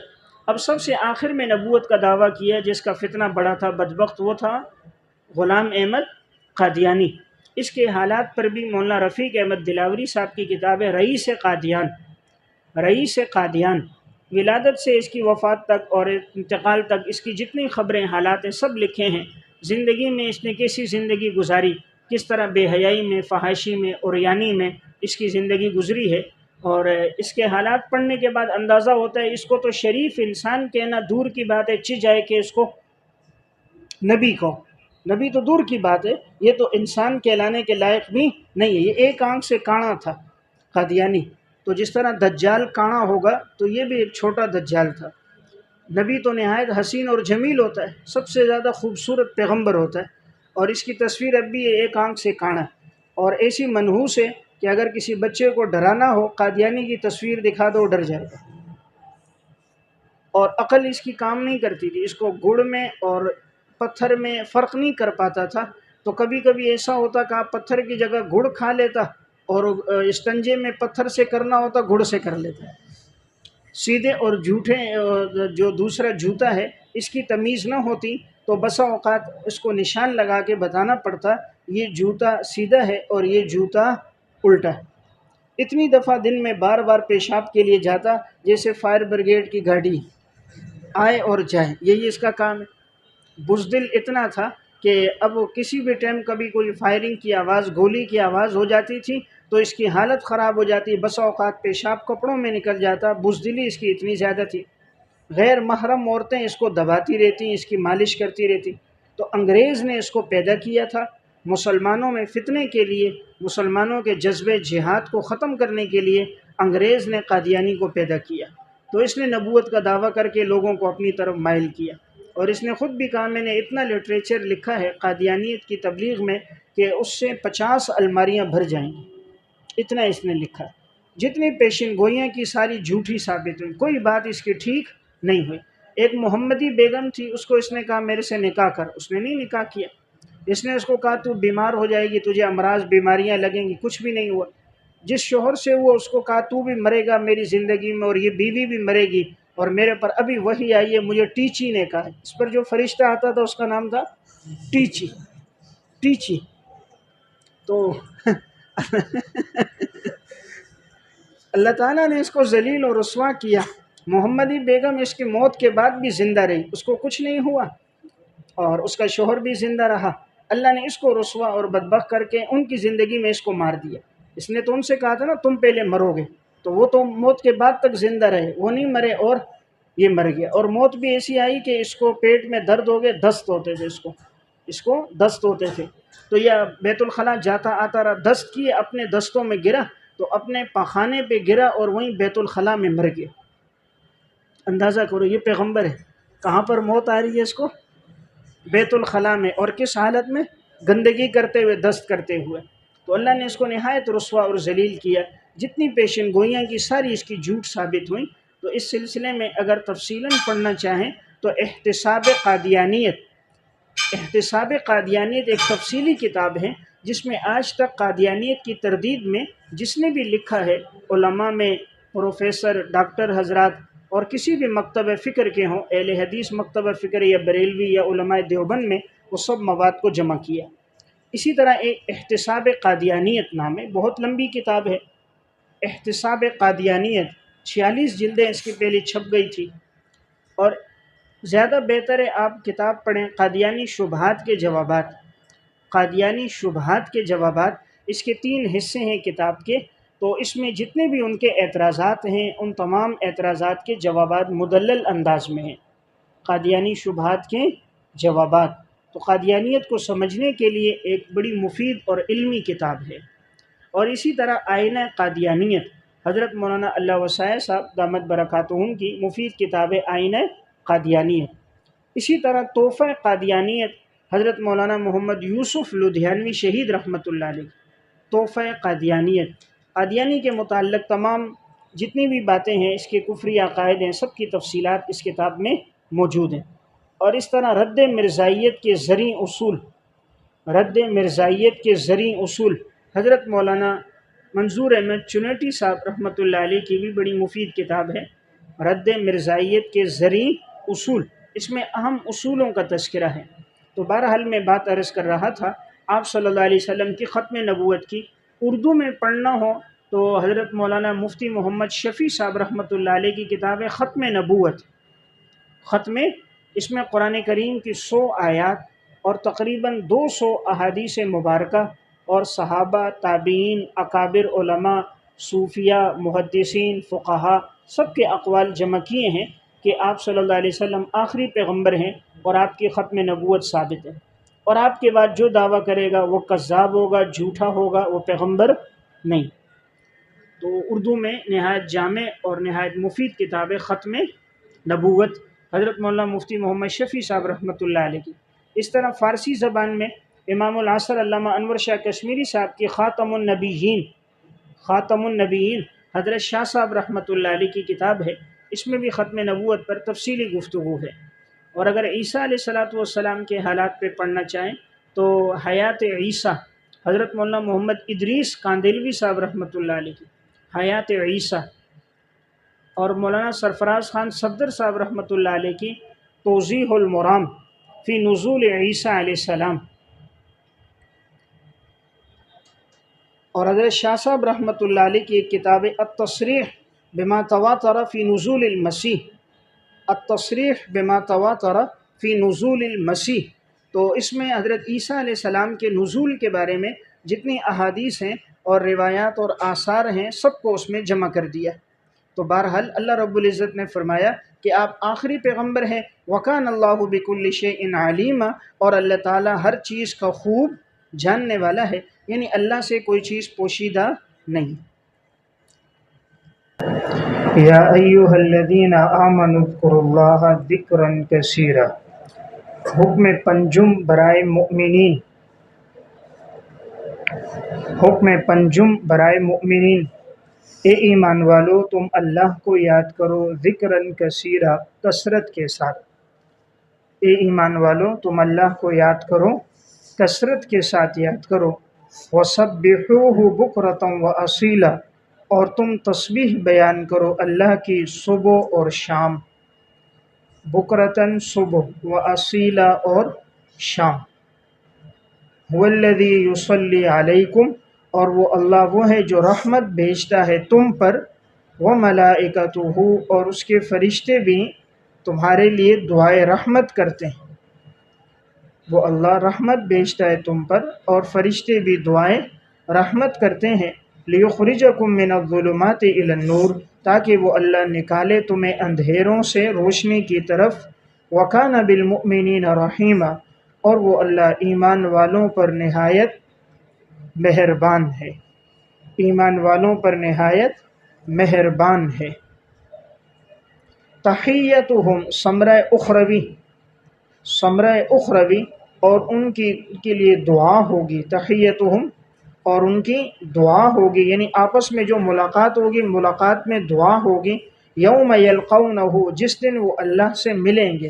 اب سب سے آخر میں نبوت کا دعویٰ کیا جس کا فتنہ بڑا تھا بدبخت، وہ تھا غلام احمد قادیانی۔ اس کے حالات پر بھی مولانا رفیق احمد دلاوری صاحب کی کتاب ہے رئیس قادیان، رئیس قادیان، ولادت سے اس کی وفات تک اور انتقال تک اس کی جتنی خبریں حالات ہیں سب لکھے ہیں۔ زندگی میں اس نے کیسی زندگی گزاری، کس طرح بے حیائی میں، فحاشی میں، عریانی میں اس کی زندگی گزری ہے، اور اس کے حالات پڑھنے کے بعد اندازہ ہوتا ہے اس کو تو شریف انسان کہنا دور کی بات ہے، چہ جائے کہ اس کو نبی کو، نبی تو دور کی بات ہے، یہ تو انسان کہلانے کے لائق بھی نہیں ہے۔ یہ ایک آنکھ سے کانا تھا قادیانی، تو جس طرح دجال کانا ہوگا تو یہ بھی ایک چھوٹا دجال تھا۔ نبی تو نہایت حسین اور جمیل ہوتا ہے، سب سے زیادہ خوبصورت پیغمبر ہوتا ہے، اور اس کی تصویر اب بھی ایک آنکھ سے کانا، اور ایسی منحوس ہے کہ اگر کسی بچے کو ڈرانا ہو قادیانی کی تصویر دکھا دو ڈر جائے گا، اور عقل اس کی کام نہیں کرتی تھی، اس کو گڑ میں اور پتھر میں فرق نہیں کر پاتا تھا، تو کبھی کبھی ایسا ہوتا کہ آپ پتھر کی جگہ گڑ کھا لیتا، اور استنجے میں پتھر سے کرنا ہوتا گڑ سے کر لیتا۔ سیدھے اور جھوٹے جو دوسرا جوتا ہے اس کی تمیز نہ ہوتی تو بسا اوقات اس کو نشان لگا کے بتانا پڑتا یہ جوتا سیدھا ہے اور یہ جوتا الٹا ہے۔ اتنی دفعہ دن میں بار بار پیشاب کے لیے جاتا جیسے فائر بریگیڈ کی گاڑی آئے اور جائے، یہی اس کا کام ہے۔ بزدل اتنا تھا کہ اب کسی بھی ٹائم کبھی کوئی فائرنگ کی آواز، گولی کی آواز ہو جاتی تھی تو اس کی حالت خراب ہو جاتی، بسا اوقات پیشاب کپڑوں میں نکل جاتا، بزدلی اس کی اتنی زیادہ تھی۔ غیر محرم عورتیں اس کو دباتی رہتی، اس کی مالش کرتی رہتی، تو انگریز نے اس کو پیدا کیا تھا مسلمانوں میں فتنے کے لیے، مسلمانوں کے جذبے جہاد کو ختم کرنے کے لیے انگریز نے قادیانی کو پیدا کیا، تو اس نے نبوت کا دعویٰ کر کے لوگوں کو اپنی طرف مائل کیا، اور اس نے خود بھی کہا میں نے اتنا لٹریچر لکھا ہے قادیانیت کی تبلیغ میں کہ اس سے 50 الماریاں بھر جائیں گی، اتنا اس نے لکھا۔ جتنی پیشن گوئیاں کی ساری جھوٹی ثابت ہوئی، کوئی بات اس کی ٹھیک نہیں ہوئی۔ ایک محمدی بیگم تھی، اس کو اس نے کہا میرے سے نکاح کر، اس نے نہیں نکاح کیا۔ اس نے اس کو کہا تو بیمار ہو جائے گی، تجھے امراض بیماریاں لگیں گی، کچھ بھی نہیں ہوا۔ جس شوہر سے وہ اس کو کہا تو بھی مرے گا میری زندگی میں اور یہ بیوی بھی مرے گی، اور میرے پر ابھی وحی آئی ہے، مجھے ٹیچی نے کہا ہے۔ اس پر جو فرشتہ آتا تھا اس کا نام تھا ٹیچی، ٹیچی۔ تو اللہ تعالیٰ نے اس کو ذلیل اور رسوا کیا۔ محمدی بیگم اس کی موت کے بعد بھی زندہ رہی، اس کو کچھ نہیں ہوا، اور اس کا شوہر بھی زندہ رہا۔ اللہ نے اس کو رسوا اور بدبخت کر کے ان کی زندگی میں اس کو مار دیا۔ اس نے تو ان سے کہا تھا نا تم پہلے مرو گے، تو وہ تو موت کے بعد تک زندہ رہے، وہ نہیں مرے اور یہ مر گیا۔ اور موت بھی ایسی آئی کہ اس کو پیٹ میں درد ہو گئے، دست ہوتے تھے اس کو دست ہوتے تھے، تو یہ بیت الخلاء جاتا آتا رہا، دست کیے اپنے دستوں میں گرا تو اپنے پاخانے پہ گرا اور وہیں بیت الخلاء میں مر گیا۔ اندازہ کرو یہ پیغمبر ہے، کہاں پر موت آ رہی ہے اس کو؟ بیت الخلاء میں، اور کس حالت میں؟ گندگی کرتے ہوئے، دست کرتے ہوئے۔ تو اللہ نے اس کو نہایت رسوا اور ذلیل کیا۔ جتنی پیشن گوئیاں کی ساری اس کی جھوٹ ثابت ہوئیں۔ تو اس سلسلے میں اگر تفصیلاً پڑھنا چاہیں تو احتساب قادیانیت، احتساب قادیانیت ایک تفصیلی کتاب ہے جس میں آج تک قادیانیت کی تردید میں جس نے بھی لکھا ہے، علماء میں پروفیسر، ڈاکٹر حضرات اور کسی بھی مکتب فکر کے ہوں، اہل حدیث مکتب فکر یا بریلوی یا علماء دیوبند میں، وہ سب مواد کو جمع کیا۔ اسی طرح ایک احتساب قادیانیت نام ہے، بہت لمبی کتاب ہے احتساب قادیانیت، 46 جلدیں اس کی پہلے چھپ گئی تھی، اور زیادہ بہتر ہے آپ کتاب پڑھیں قادیانی شبہات کے جوابات، قادیانی شبہات کے جوابات، اس کے 3 حصے ہیں کتاب کے، تو اس میں جتنے بھی ان کے اعتراضات ہیں ان تمام اعتراضات کے جوابات مدلل انداز میں ہیں، قادیانی شبہات کے جوابات۔ تو قادیانیت کو سمجھنے کے لیے ایک بڑی مفید اور علمی کتاب ہے۔ اور اسی طرح آئینہ قادیانیت، حضرت مولانا اللہ وسائے صاحب دامت برکاتہم کی مفید کتاب ہے آئینہ قادیانیت۔ اسی طرح تحفہ قادیانیت، حضرت مولانا محمد یوسف لدھیانوی شہید رحمۃ اللہ علیہ، تحفہ قادیانیت، قادیانی کے متعلق تمام جتنی بھی باتیں ہیں، اس کے کفری عقائد ہیں، سب کی تفصیلات اس کتاب میں موجود ہیں۔ اور اس طرح رد مرزائیت کے زرعی اصول، رد مرزائیت کے زرعی اصول، حضرت مولانا منظور احمد چنیٹی صاحب رحمۃ اللہ علیہ کی بھی بڑی مفید کتاب ہے رد مرزائیت کے ذریع اصول، اس میں اہم اصولوں کا تذکرہ ہے۔ تو بہرحال میں بات عرض کر رہا تھا، آپ صلی اللہ علیہ وسلم کی ختم نبوت کی اردو میں پڑھنا ہو تو حضرت مولانا مفتی محمد شفیع صاحب رحمۃ اللہ علیہ کی کتاب ہے ختم نبوت۔ ختم، اس میں قرآن کریم کی 100 آیات اور تقریباً 200 احادیث مبارکہ اور صحابہ، تابعین، اکابر علماء، صوفیہ، محدثین، فقہا، سب کے اقوال جمع کیے ہیں کہ آپ صلی اللہ علیہ وسلم آخری پیغمبر ہیں اور آپ کی ختم نبوت ثابت ہے، اور آپ کے بعد جو دعویٰ کرے گا وہ کذاب ہوگا، جھوٹا ہوگا، وہ پیغمبر نہیں۔ تو اردو میں نہایت جامع اور نہایت مفید کتاب ہے ختم نبوت، حضرت مولانا مفتی محمد شفیع صاحب رحمۃ اللہ علیہ کی۔ اس طرح فارسی زبان میں امام العصر علامہ انور شاہ کشمیری صاحب کی خاتم النبیین، خاتم النبیین حضرت شاہ صاحب رحمۃ اللہ علیہ کی کتاب ہے، اس میں بھی ختم نبوت پر تفصیلی گفتگو ہے۔ اور اگر عیسیٰ علیہ السلام کے حالات پہ پڑھنا چاہیں تو حیات عیسیٰ حضرت مولانا محمد ادریس کاندلوی صاحب رحمۃ اللہ علیہ کی حیات عیسیٰ، اور مولانا سرفراز خان صفدر صاحب رحمۃ اللہ علیہ کی توضیح المرام فی نزول عیسیٰ علیہ السلام، اور حضرت شاہ صاحب رحمۃ اللہ علیہ کی ایک کتاب التصریح بما تواتر فی نزول المسیح، التصریح بما تواتر فی نزول المسیح۔ تو اس میں حضرت عیسیٰ علیہ السلام کے نزول کے بارے میں جتنی احادیث ہیں اور روایات اور آثار ہیں سب کو اس میں جمع کر دیا۔ تو بہرحال اللہ رب العزت نے فرمایا کہ آپ آخری پیغمبر ہیں، وَكَانَ اللَّهُ بِكُلِّ شَيْءٍ عَلِيمًا، اور اللہ تعالیٰ ہر چیز کا خوب جاننے والا ہے، یعنی اللہ سے کوئی چیز پوشیدہ نہیں۔ یا ایھا الذین آمنوا اذکروا اللہ ذکرا کثیرا، حکم پنجم برائے مؤمنین، حکم پنجم برائے مؤمنین، اے ایمان والو تم اللہ کو یاد کرو ذکراً کثیرا، کثرت کے ساتھ۔ اے ایمان والو تم اللہ کو یاد کرو، کثرت کے ساتھ یاد کرو۔ وَسَبِّحُوهُ بُكْرَةً وَأَصِيلًا، اور تم تسبیح بیان کرو اللہ کی صبح اور شام، بکرتاً صبح، وَأَصِيلًا اور شام۔ هُوَ الَّذِي يُصَلِّي عَلَيْكُمْ، اور وہ اللہ وہ ہے جو رحمت بھیجتا ہے تم پر، وَمَلَائِكَتُهُ، اور اس کے فرشتے بھی تمہارے لیے دعائے رحمت کرتے ہیں۔ وہ اللہ رحمت بھیجتا ہے تم پر اور فرشتے بھی دعائیں رحمت کرتے ہیں، لِيُخْرِجَكُم مِّنَ الظُّلُمَاتِ إِلَى النُّورِ، تاکہ وہ اللہ نکالے تمہیں اندھیروں سے روشنی کی طرف، وَكَانَ بِالْمُؤْمِنِينَ رَحِيمًا، اور وہ اللہ ایمان والوں پر نہایت مہربان ہے، ایمان والوں پر نہایت مہربان ہے۔ تحیتہم، ثمرہ اخروی، ثمرہ اخروی، اور ان کے لیے دعا ہوگی، تحیتہم، اور ان کی دعا ہوگی، یعنی آپس میں جو ملاقات ہوگی، ملاقات میں دعا ہوگی، یوم یلقونہ، جس دن وہ اللہ سے ملیں گے،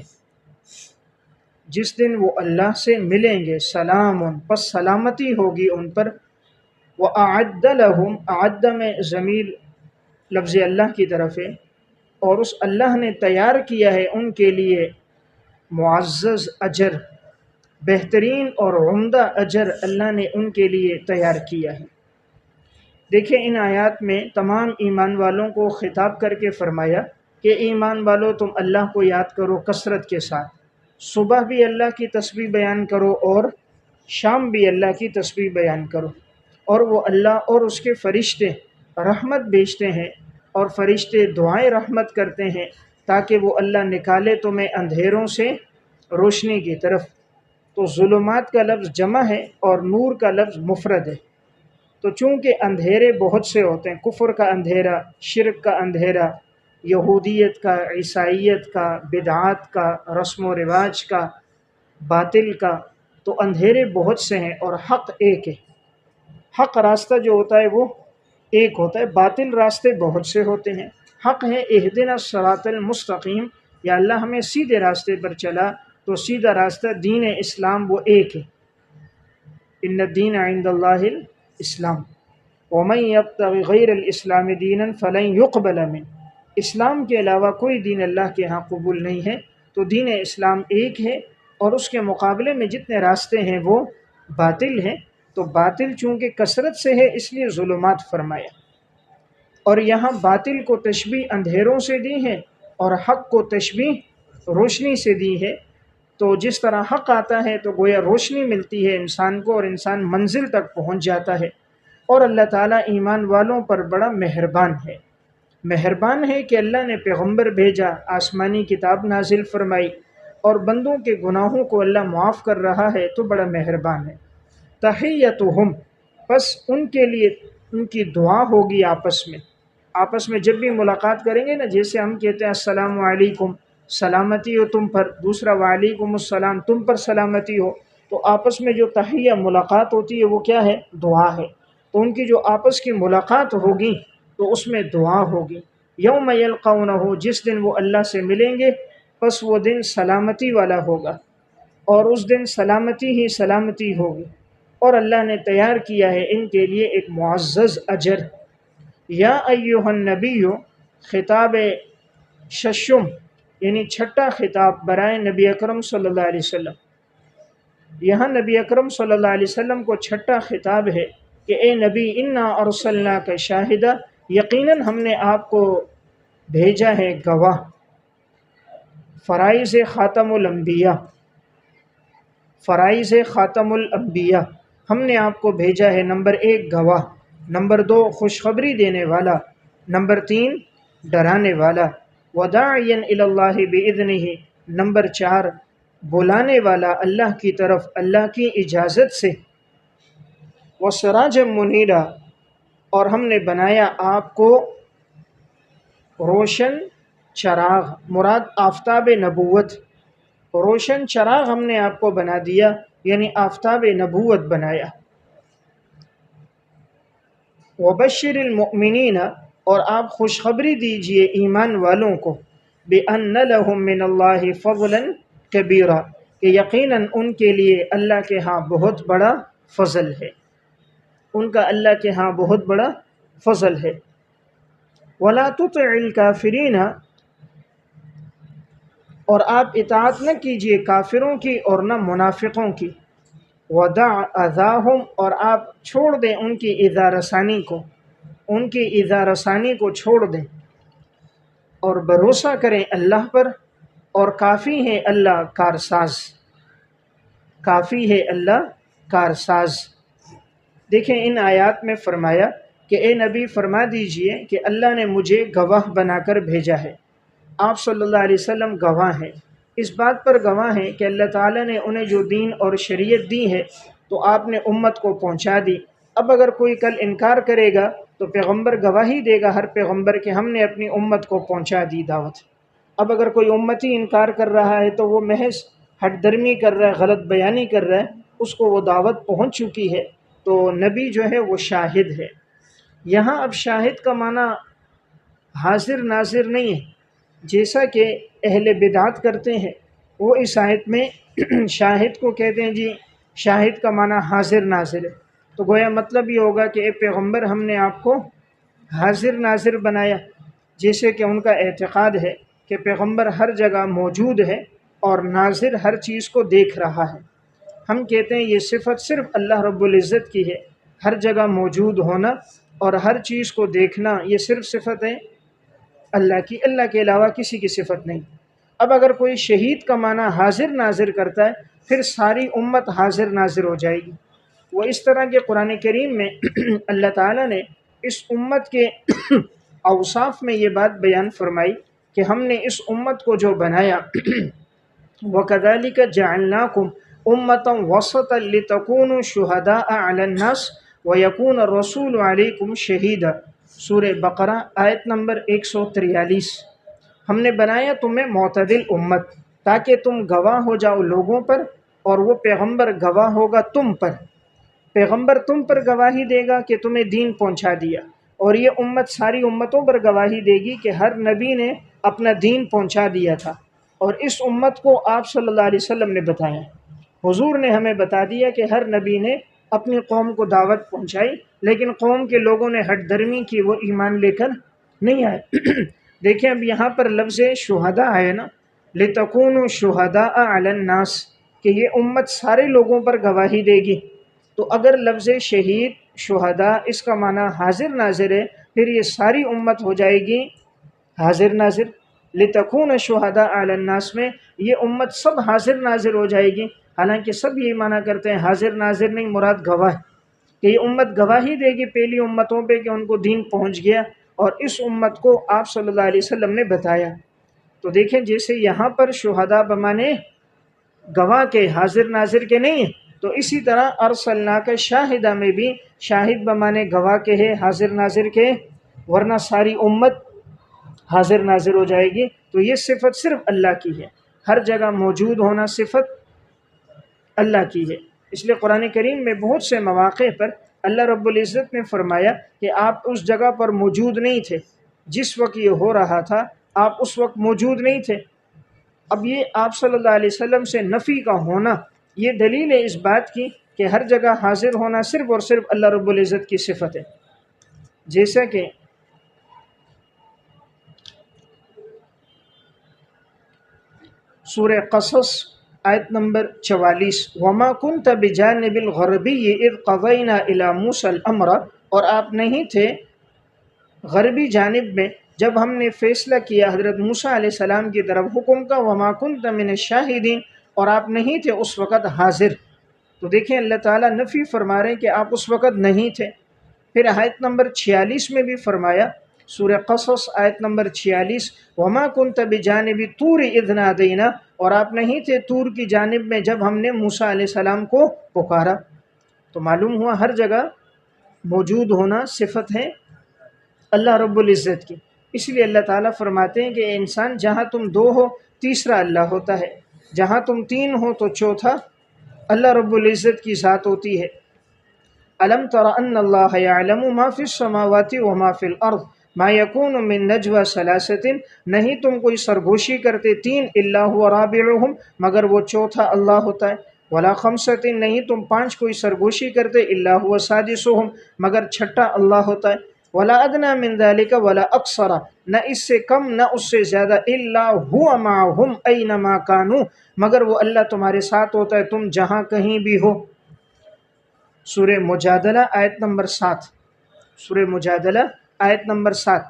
جس دن وہ اللہ سے ملیں گے، سلام، پس سلامتی ہوگی ان پر، وَأَعَدَّ لَهُمْ، اعد میں ضمیر لفظ اللہ کی طرف ہے، اور اس اللہ نے تیار کیا ہے ان کے لیے معزز اجر، بہترین اور عمدہ اجر اللہ نے ان کے لیے تیار کیا ہے۔ دیکھیں ان آیات میں تمام ایمان والوں کو خطاب کر کے فرمایا کہ ایمان والو تم اللہ کو یاد کرو کثرت کے ساتھ، صبح بھی اللہ کی تسبیح بیان کرو اور شام بھی اللہ کی تسبیح بیان کرو، اور وہ اللہ اور اس کے فرشتے رحمت بھیجتے ہیں اور فرشتے دعائیں رحمت کرتے ہیں تاکہ وہ اللہ نکالے تمہیں اندھیروں سے روشنی کی طرف۔ تو ظلمات کا لفظ جمع ہے اور نور کا لفظ مفرد ہے، تو چونکہ اندھیرے بہت سے ہوتے ہیں، کفر کا اندھیرا، شرک کا اندھیرا، یہودیت کا، عیسائیت کا، بدعات کا، رسم و رواج کا، باطل کا، تو اندھیرے بہت سے ہیں اور حق ایک ہے۔ حق راستہ جو ہوتا ہے وہ ایک ہوتا ہے، باطل راستے بہت سے ہوتے ہیں۔ حق ہے اہدنا الصراط المستقیم، یا اللہ ہمیں سیدھے راستے پر چلا، تو سیدھا راستہ دین اسلام وہ ایک ہے، ان الدین عند اللہ الاسلام، ومن یبتغ غیر الاسلام دینا فلن یقبل منہ، اسلام کے علاوہ کوئی دین اللہ کے ہاں قبول نہیں ہے، تو دین اسلام ایک ہے، اور اس کے مقابلے میں جتنے راستے ہیں وہ باطل ہیں۔ تو باطل چونکہ کثرت سے ہے اس لیے ظلمات فرمایا، اور یہاں باطل کو تشبیہ اندھیروں سے دی ہے اور حق کو تشبیہ روشنی سے دی ہے۔ تو جس طرح حق آتا ہے تو گویا روشنی ملتی ہے انسان کو، اور انسان منزل تک پہنچ جاتا ہے۔ اور اللہ تعالیٰ ایمان والوں پر بڑا مہربان ہے، مہربان ہے کہ اللہ نے پیغمبر بھیجا، آسمانی کتاب نازل فرمائی، اور بندوں کے گناہوں کو اللہ معاف کر رہا ہے، تو بڑا مہربان ہے۔ تحیتہم، پس ان کے لیے ان کی دعا ہوگی آپس میں جب بھی ملاقات کریں گے نا، جیسے ہم کہتے ہیں السلام علیکم، سلامتی ہو تم پر، دوسرا وعلیکم السلام، تم پر سلامتی ہو، تو آپس میں جو تحیہ ملاقات ہوتی ہے وہ کیا ہے؟ دعا ہے۔ تو ان کی جو آپس کی ملاقات ہوگی تو اس میں دعا ہوگی۔ یوم یلقونہ، جس دن وہ اللہ سے ملیں گے، پس وہ دن سلامتی والا ہوگا، اور اس دن سلامتی ہی سلامتی ہوگی، اور اللہ نے تیار کیا ہے ان کے لیے ایک معزز اجر۔ یا ایہا النبی، خطاب ششم یعنی چھٹا خطاب برائے نبی اکرم صلی اللہ علیہ وسلم۔ یہاں نبی اکرم صلی اللہ علیہ وسلم کو چھٹا خطاب ہے کہ اے نبی، انا ارسلناک شاہدا، یقیناً ہم نے آپ کو بھیجا ہے گواہ، فرائض خاتم الانبیاء، فرائض خاتم الانبیاء، ہم نے آپ کو بھیجا ہے نمبر 1 گواہ، نمبر 2 خوشخبری دینے والا، نمبر 3 ڈرانے والا، وداعیا الی اللہ باذنہ، نمبر 4 بلانے والا اللہ کی طرف اللہ کی اجازت سے، وسراجا منیرا، اور ہم نے بنایا آپ کو روشن چراغ، مراد آفتاب نبوت، روشن چراغ ہم نے آپ کو بنا دیا، یعنی آفتاب نبوت بنایا۔ وبشر المؤمنین، اور آپ خوشخبری دیجئے ایمان والوں کو، بأن لهم من اللہ فضلا کبیرا، کہ یقیناً ان کے لیے اللہ کے ہاں بہت بڑا فضل ہے، ان کا اللہ کے ہاں بہت بڑا فضل ہے۔ ولا تطع الکافرین، اور آپ اطاعت نہ کیجیے کافروں کی اور نہ منافقوں کی، ودع اذاہم، اور آپ چھوڑ دیں ان کی ایذا رسانی کو، ان کی ایذا رسانی کو چھوڑ دیں، اور بھروسہ کریں اللہ پر، اور کافی ہے اللہ کارساز، کافی ہے اللہ کارساز۔ دیکھیں ان آیات میں فرمایا کہ اے نبی فرما دیجئے کہ اللہ نے مجھے گواہ بنا کر بھیجا ہے، آپ صلی اللہ علیہ وسلم گواہ ہیں، اس بات پر گواہ ہیں کہ اللہ تعالیٰ نے انہیں جو دین اور شریعت دی ہے تو آپ نے امت کو پہنچا دی۔ اب اگر کوئی کل انکار کرے گا تو پیغمبر گواہی دے گا ہر پیغمبر کہ ہم نے اپنی امت کو پہنچا دی دعوت۔ اب اگر کوئی امتی انکار کر رہا ہے تو وہ محض ہٹ درمی کر رہا ہے، غلط بیانی کر رہا ہے، اس کو وہ دعوت پہنچ چکی ہے۔ تو نبی جو ہے وہ شاہد ہے۔ یہاں اب شاہد کا معنی حاضر ناظر نہیں ہے جیسا کہ اہل بدعت کرتے ہیں، وہ اس آیت میں شاہد کو کہتے ہیں جی شاہد کا معنی حاضر ناظر ہے، تو گویا مطلب یہ ہوگا کہ اے پیغمبر ہم نے آپ کو حاضر ناظر بنایا، جیسے کہ ان کا اعتقاد ہے کہ پیغمبر ہر جگہ موجود ہے اور ناظر ہر چیز کو دیکھ رہا ہے۔ ہم کہتے ہیں یہ صفت صرف اللہ رب العزت کی ہے، ہر جگہ موجود ہونا اور ہر چیز کو دیکھنا، یہ صرف صفت ہے اللہ کی، اللہ کے علاوہ کسی کی صفت نہیں۔ اب اگر کوئی شہید کا معنی حاضر ناظر کرتا ہے پھر ساری امت حاضر ناظر ہو جائے گی۔ وہ اس طرح کے قرآن کریم میں اللہ تعالیٰ نے اس امت کے اوصاف میں یہ بات بیان فرمائی کہ ہم نے اس امت کو جو بنایا وَكَذَلِكَ جَعَلْنَاكُمْ أُمَّةً وَسَطًا لِتَكُونُوا شُهَدَاءَ عَلَى النَّاسِ وَيَكُونَ الرَّسُولُ عَلَيْكُمْ شَهِيدًا، سورہ بقرہ آیت نمبر 143۔ ہم نے بنایا تمہیں معتدل امت تاکہ تم گواہ ہو جاؤ لوگوں پر، اور وہ پیغمبر گواہ ہوگا تم پر، پیغمبر تم پر گواہی دے گا کہ تمہیں دین پہنچا دیا، اور یہ امت ساری امتوں پر گواہی دے گی کہ ہر نبی نے اپنا دین پہنچا دیا تھا، اور اس امت کو آپ صلی اللہ علیہ وسلم نے بتایا، حضور نے ہمیں بتا دیا کہ ہر نبی نے اپنی قوم کو دعوت پہنچائی، لیکن قوم کے لوگوں نے ہٹ درمی کی، وہ ایمان لے کر نہیں آئے۔ دیکھیں اب یہاں پر لفظ شہداء ہے نا، لِتَكُونُوا شُهَدَاءَ عَلَى النَّاسِ، کہ یہ امت سارے لوگوں پر گواہی دے گی۔ تو اگر لفظ شہید شہداء اس کا معنی حاضر ناظر ہے، پھر یہ ساری امت ہو جائے گی حاضر ناظر۔ لِتَكُونَ شُهَدَاءَ عَلَى النَّاسِ میں یہ امت سب حاضر ناظر ہو جائے گی، حالانکہ سب یہ معنی کرتے ہیں حاضر ناظر نہیں، مراد گواہ، کہ یہ امت گواہی دے گی پہلی امتوں پہ کہ ان کو دین پہنچ گیا، اور اس امت کو آپ صلی اللہ علیہ وسلم نے بتایا۔ تو دیکھیں جیسے یہاں پر شہداء بمانے گواہ کے، حاضر ناظر کے نہیں ہیں، تو اسی طرح ارسلناک شاہدہ میں بھی شاہد بمانے گواہ کے ہے، حاضر ناظر کے، ورنہ ساری امت حاضر ناظر ہو جائے گی۔ تو یہ صفت صرف اللہ کی ہے، ہر جگہ موجود ہونا صفت اللہ کی ہے۔ اس لیے قرآن کریم میں بہت سے مواقع پر اللہ رب العزت نے فرمایا کہ آپ اس جگہ پر موجود نہیں تھے، جس وقت یہ ہو رہا تھا آپ اس وقت موجود نہیں تھے۔ اب یہ آپ صلی اللہ علیہ وسلم سے نفی کا ہونا، یہ دلیل ہے اس بات کی کہ ہر جگہ حاضر ہونا صرف اور صرف اللہ رب العزت کی صفت ہے۔ جیسا کہ سورہ قصص آیت نمبر 44، وَمَا كُنْتَ بِجَانِبِ الْغَرْبِيِّ إِذْ قَضَيْنَا إِلَى مُوسَى الْأَمْرَ، اور آپ نہیں تھے غربی جانب میں جب ہم نے فیصلہ کیا حضرت موسیٰ علیہ السلام کی طرف حکم کا، وَمَا كُنْتَ مِنَ الشَّاهِدِينَ، اور آپ نہیں تھے اس وقت حاضر۔ تو دیکھیں اللہ تعالیٰ نفی فرما رہے ہیں کہ آپ اس وقت نہیں تھے۔ پھر آیت نمبر 46 میں بھی فرمایا، سورہ قصص آیت نمبر 46، وَمَا كُنْتَ بِجَانِبِ الطُّورِ إِذْ نَادَيْنَا، اور آپ نہیں تھے طور کی جانب میں جب ہم نے موسیٰ علیہ السلام کو پکارا۔ تو معلوم ہوا ہر جگہ موجود ہونا صفت ہے اللہ رب العزت کی۔ اس لیے اللہ تعالیٰ فرماتے ہیں کہ اے انسان جہاں تم دو ہو تیسرا اللہ ہوتا ہے، جہاں تم تین ہو تو چوتھا اللہ رب العزت کی ذات ہوتی ہے۔ أَلَمْ تَرَ أَنَّ اللَّهَ يَعْلَمُ مَا فِي السَّمَاوَاتِ وَمَا فِي الْأَرْضِ مَا يَكُونُ مِن نَجْوَى ثَلَاثَةٍ، نہیں تم کوئی سرگوشی کرتے تین إِلَّا هُوَ رَابِعُهُمْ، مگر وہ چوتھا اللہ ہوتا ہے، وَلَا خَمْسَةٍ، نہیں تم پانچ کوئی سرگوشی کرتے إِلَّا هُوَ سَادِسُهُمْ، مگر چھٹا اللہ ہوتا ہے، وَلَا أَدْنَىٰ مِن ذَلِكَ وَلَا أَكْثَرَ، نہ اس سے کم نہ اس سے زیادہ، إِلَّا هُوَ مَعَهُمْ أَيْنَمَا كَانُوا، مگر وہ اللہ تمہارے ساتھ ہوتا ہے تم جہاں کہیں بھی ہو۔ سورہ مجادلہ آیت نمبر 7، سورہ مجادلہ آیت نمبر 7۔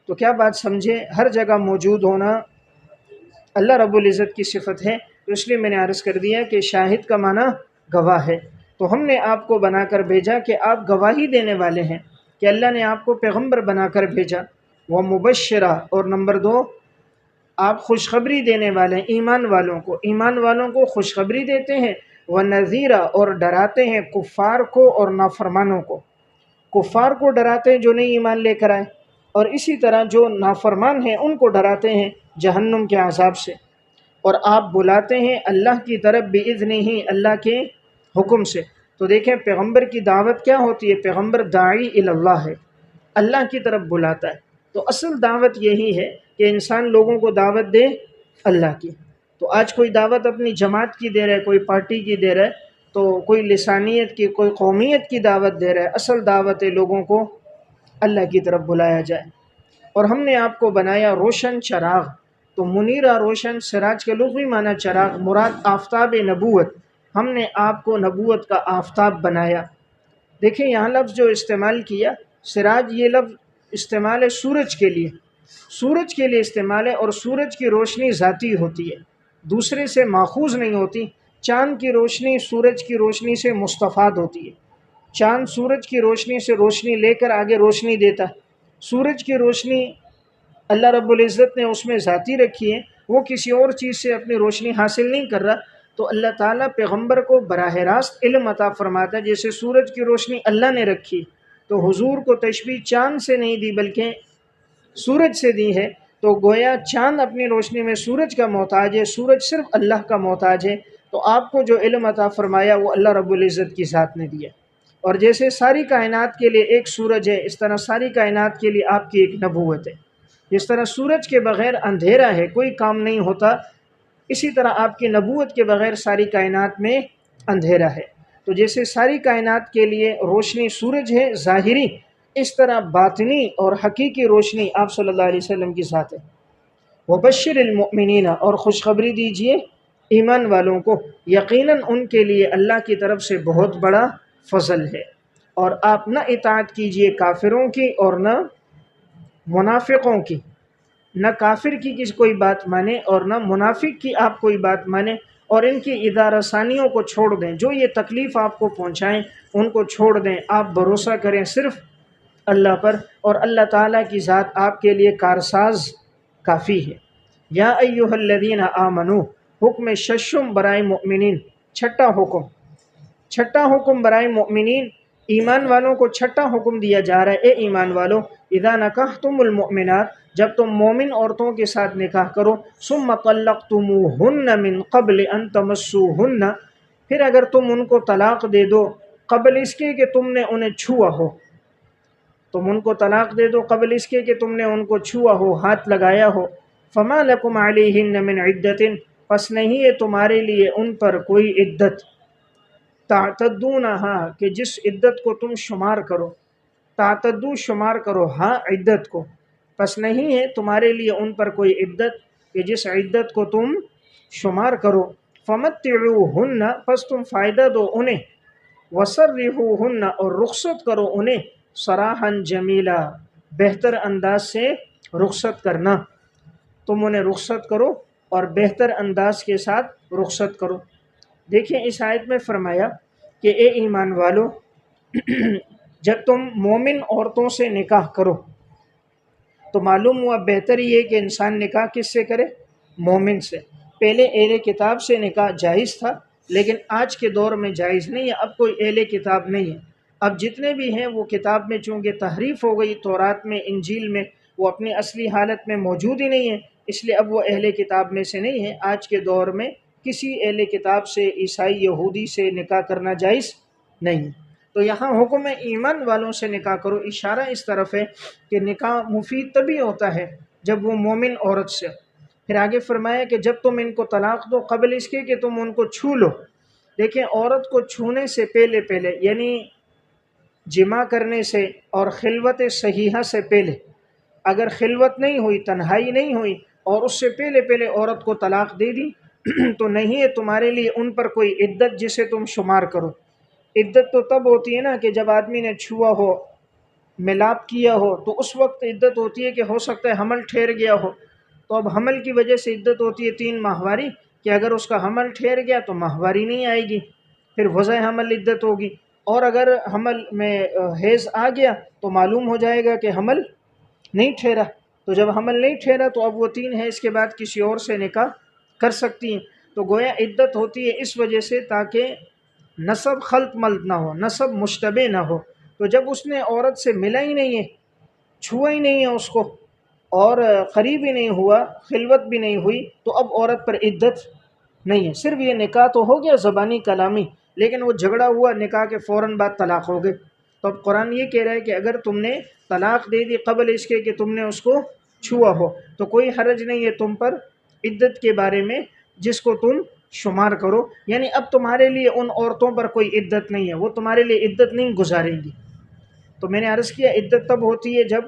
تو کیا بات سمجھے، ہر جگہ موجود ہونا اللہ رب العزت کی صفت ہے۔ تو اس لیے میں نے عرض کر دیا کہ شاہد کا معنی گواہ ہے، تو ہم نے آپ کو بنا کر بھیجا کہ آپ گواہی دینے والے ہیں، کہ اللہ نے آپ کو پیغمبر بنا کر بھیجا، وہ مبشرہ، اور نمبر 2 آپ خوشخبری دینے والے ہیں ایمان والوں کو خوشخبری دیتے ہیں، وَنَذِيرًا، اور ڈراتے ہیں کفار کو اور نافرمانوں کو، کفار کو ڈراتے ہیں جو نہیں ایمان لے کر آئے، اور اسی طرح جو نافرمان ہیں ان کو ڈراتے ہیں جہنم کے عذاب سے، اور آپ بلاتے ہیں اللہ کی طرف بِإِذْنِهِ، اللہ کے حکم سے۔ تو دیکھیں پیغمبر کی دعوت کیا ہوتی ہے، پیغمبر داعی الی اللہ ہے، اللہ کی طرف بلاتا ہے۔ تو اصل دعوت یہی ہے کہ انسان لوگوں کو دعوت دے اللہ کی۔ تو آج کوئی دعوت اپنی جماعت کی دے رہا ہے، کوئی پارٹی کی دے رہا ہے، تو کوئی لسانیت کی، کوئی قومیت کی دعوت دے رہا ہے، اصل دعوت ہے لوگوں کو اللہ کی طرف بلایا جائے۔ اور ہم نے آپ کو بنایا روشن چراغ، تو منیرہ روشن، سراج کا لغوی معنی چراغ، مراد آفتاب نبوت، ہم نے آپ کو نبوت کا آفتاب بنایا۔ دیکھیں یہاں لفظ جو استعمال کیا سراج، یہ لفظ استعمال ہے سورج کے لیے، سورج کے لیے استعمال ہے، اور سورج کی روشنی ذاتی ہوتی ہے، دوسرے سے ماخوذ نہیں ہوتی۔ چاند کی روشنی سورج کی روشنی سے مستفاد ہوتی ہے، چاند سورج کی روشنی سے روشنی لے کر آگے روشنی دیتا ہے۔ سورج کی روشنی اللہ رب العزت نے اس میں ذاتی رکھی ہے، وہ کسی اور چیز سے اپنی روشنی حاصل نہیں کر رہا۔ تو اللہ تعالیٰ پیغمبر کو براہ راست علم عطا فرماتا ہے، جیسے سورج کی روشنی اللہ نے رکھی، تو حضور کو تشبیہ چاند سے نہیں دی بلکہ سورج سے دی ہے۔ تو گویا چاند اپنی روشنی میں سورج کا محتاج ہے، سورج صرف اللہ کا محتاج ہے۔ تو آپ کو جو علم عطا فرمایا وہ اللہ رب العزت کی ذات نے دیا، اور جیسے ساری کائنات کے لیے ایک سورج ہے، اس طرح ساری کائنات کے لیے آپ کی ایک نبوت ہے۔ جس طرح سورج کے بغیر اندھیرا ہے، کوئی کام نہیں ہوتا، اسی طرح آپ کی نبوت کے بغیر ساری کائنات میں اندھیرا ہے۔ تو جیسے ساری کائنات کے لیے روشنی سورج ہے ظاہری، اس طرح باطنی اور حقیقی روشنی آپ صلی اللہ علیہ وسلم کی ذات ہے۔ وبشر المؤمنین، اور خوشخبری دیجئے ایمان والوں کو، یقیناً ان کے لیے اللہ کی طرف سے بہت بڑا فضل ہے۔ اور آپ نہ اطاعت کیجئے کافروں کی اور نہ منافقوں کی، نہ کافر کی کسی کوئی بات مانے اور نہ منافق کی آپ کوئی بات مانے، اور ان کی ادارہ ثانیوں کو چھوڑ دیں، جو یہ تکلیف آپ کو پہنچائیں ان کو چھوڑ دیں، آپ بھروسہ کریں صرف اللہ پر، اور اللہ تعالیٰ کی ذات آپ کے لیے کارساز کافی ہے۔ یا ایہا الذین آمنو، حکم ششم برائے مؤمنین، چھٹا حکم برائے مؤمنین، ایمان والوں کو چھٹا حکم دیا جا رہا ہے، اے ایمان والو، اذا نکحتم المؤمنات، جب تم مومن عورتوں کے ساتھ نکاح کرو، ثم طلقتموہن من قبل ان تمسوہن، پھر اگر تم ان کو طلاق دے دو قبل اس کے کہ تم نے انہیں چھوا ہو، تم ان کو طلاق دے دو قبل اس کے کہ تم نے ان کو چھوا ہو، ہاتھ لگایا ہو، فما لکم علیہن من عدت، پس نہیں ہے تمہارے لیے ان پر کوئی عدت، تعتدونہا، کہ جس عدت کو تم شمار کرو، تعتدو شمار کرو ہاں عدت کو، پس نہیں ہے تمہارے لیے ان پر کوئی عدت کہ جس عدت کو تم شمار کرو، فمتعوہن، پس تم فائدہ دو انہیں، وسرحوہن، اور رخصت کرو انہیں، سراحا جمیلا، بہتر انداز سے رخصت کرنا، تم انہیں رخصت کرو اور بہتر انداز کے ساتھ رخصت کرو۔ دیکھیں اس آیت میں فرمایا کہ اے ایمان والو، جب تم مومن عورتوں سے نکاح کرو تو معلوم ہوا بہتر یہ کہ انسان نکاح کس سے کرے؟ مومن سے۔ پہلے اہل کتاب سے نکاح جائز تھا، لیکن آج کے دور میں جائز نہیں ہے، اب کوئی اہل کتاب نہیں ہے، اب جتنے بھی ہیں وہ کتاب میں چونکہ تحریف ہو گئی، تورات میں انجیل میں وہ اپنی اصلی حالت میں موجود ہی نہیں ہے، اس لیے اب وہ اہل کتاب میں سے نہیں ہے۔ آج کے دور میں کسی اہل کتاب سے، عیسائی یہودی سے نکاح کرنا جائز نہیں ہے۔ تو یہاں حکم ہے ایمان والوں سے نکاح کرو، اشارہ اس طرف ہے کہ نکاح مفید تبھی ہوتا ہے جب وہ مومن عورت سے۔ پھر آگے فرمایا کہ جب تم ان کو طلاق دو قبل اس کے کہ تم ان کو چھو لو۔ دیکھیں عورت کو چھونے سے پہلے یعنی جمع کرنے سے اور خلوت صحیحہ سے پہلے، اگر خلوت نہیں ہوئی، تنہائی نہیں ہوئی اور اس سے پہلے عورت کو طلاق دے دی تو نہیں ہے تمہارے لیے ان پر کوئی عدت جسے تم شمار کرو۔ عدت تو تب ہوتی ہے نا کہ جب آدمی نے چھوا ہو، ملاپ کیا ہو، تو اس وقت عدت ہوتی ہے کہ ہو سکتا ہے حمل ٹھہر گیا ہو، تو اب حمل کی وجہ سے عدت ہوتی ہے 3 ماہواری، کہ اگر اس کا حمل ٹھہر گیا تو ماہواری نہیں آئے گی، پھر وضع حمل عدت ہوگی، اور اگر حمل میں حیض آ گیا تو معلوم ہو جائے گا کہ حمل نہیں ٹھہرا، تو جب حمل نہیں ٹھہرا تو اب وہ 3 حیض کے بعد کسی اور سے نکاح کر سکتی ہیں۔ تو گویا عدت ہوتی ہے اس وجہ سے تاکہ نسب خلط ملط نہ ہو، نسب مشتبہ نہ ہو۔ تو جب اس نے عورت سے ملا ہی نہیں ہے، چھوا ہی نہیں ہے اس کو، اور قریب ہی نہیں ہوا، خلوت بھی نہیں ہوئی، تو اب عورت پر عدت نہیں ہے، صرف یہ نکاح تو ہو گیا زبانی کلامی، لیکن وہ جھگڑا ہوا، نکاح کے فوراً بعد طلاق ہو گئے۔ تو اب قرآن یہ کہہ رہا ہے کہ اگر تم نے طلاق دے دی قبل اس کے کہ تم نے اس کو چھوا ہو تو کوئی حرج نہیں ہے تم پر عدت کے بارے میں جس کو تم شمار کرو، یعنی اب تمہارے لیے ان عورتوں پر کوئی عدت نہیں ہے، وہ تمہارے لیے عدت نہیں گزاریں گی۔ تو میں نے عرض کیا عدت تب ہوتی ہے جب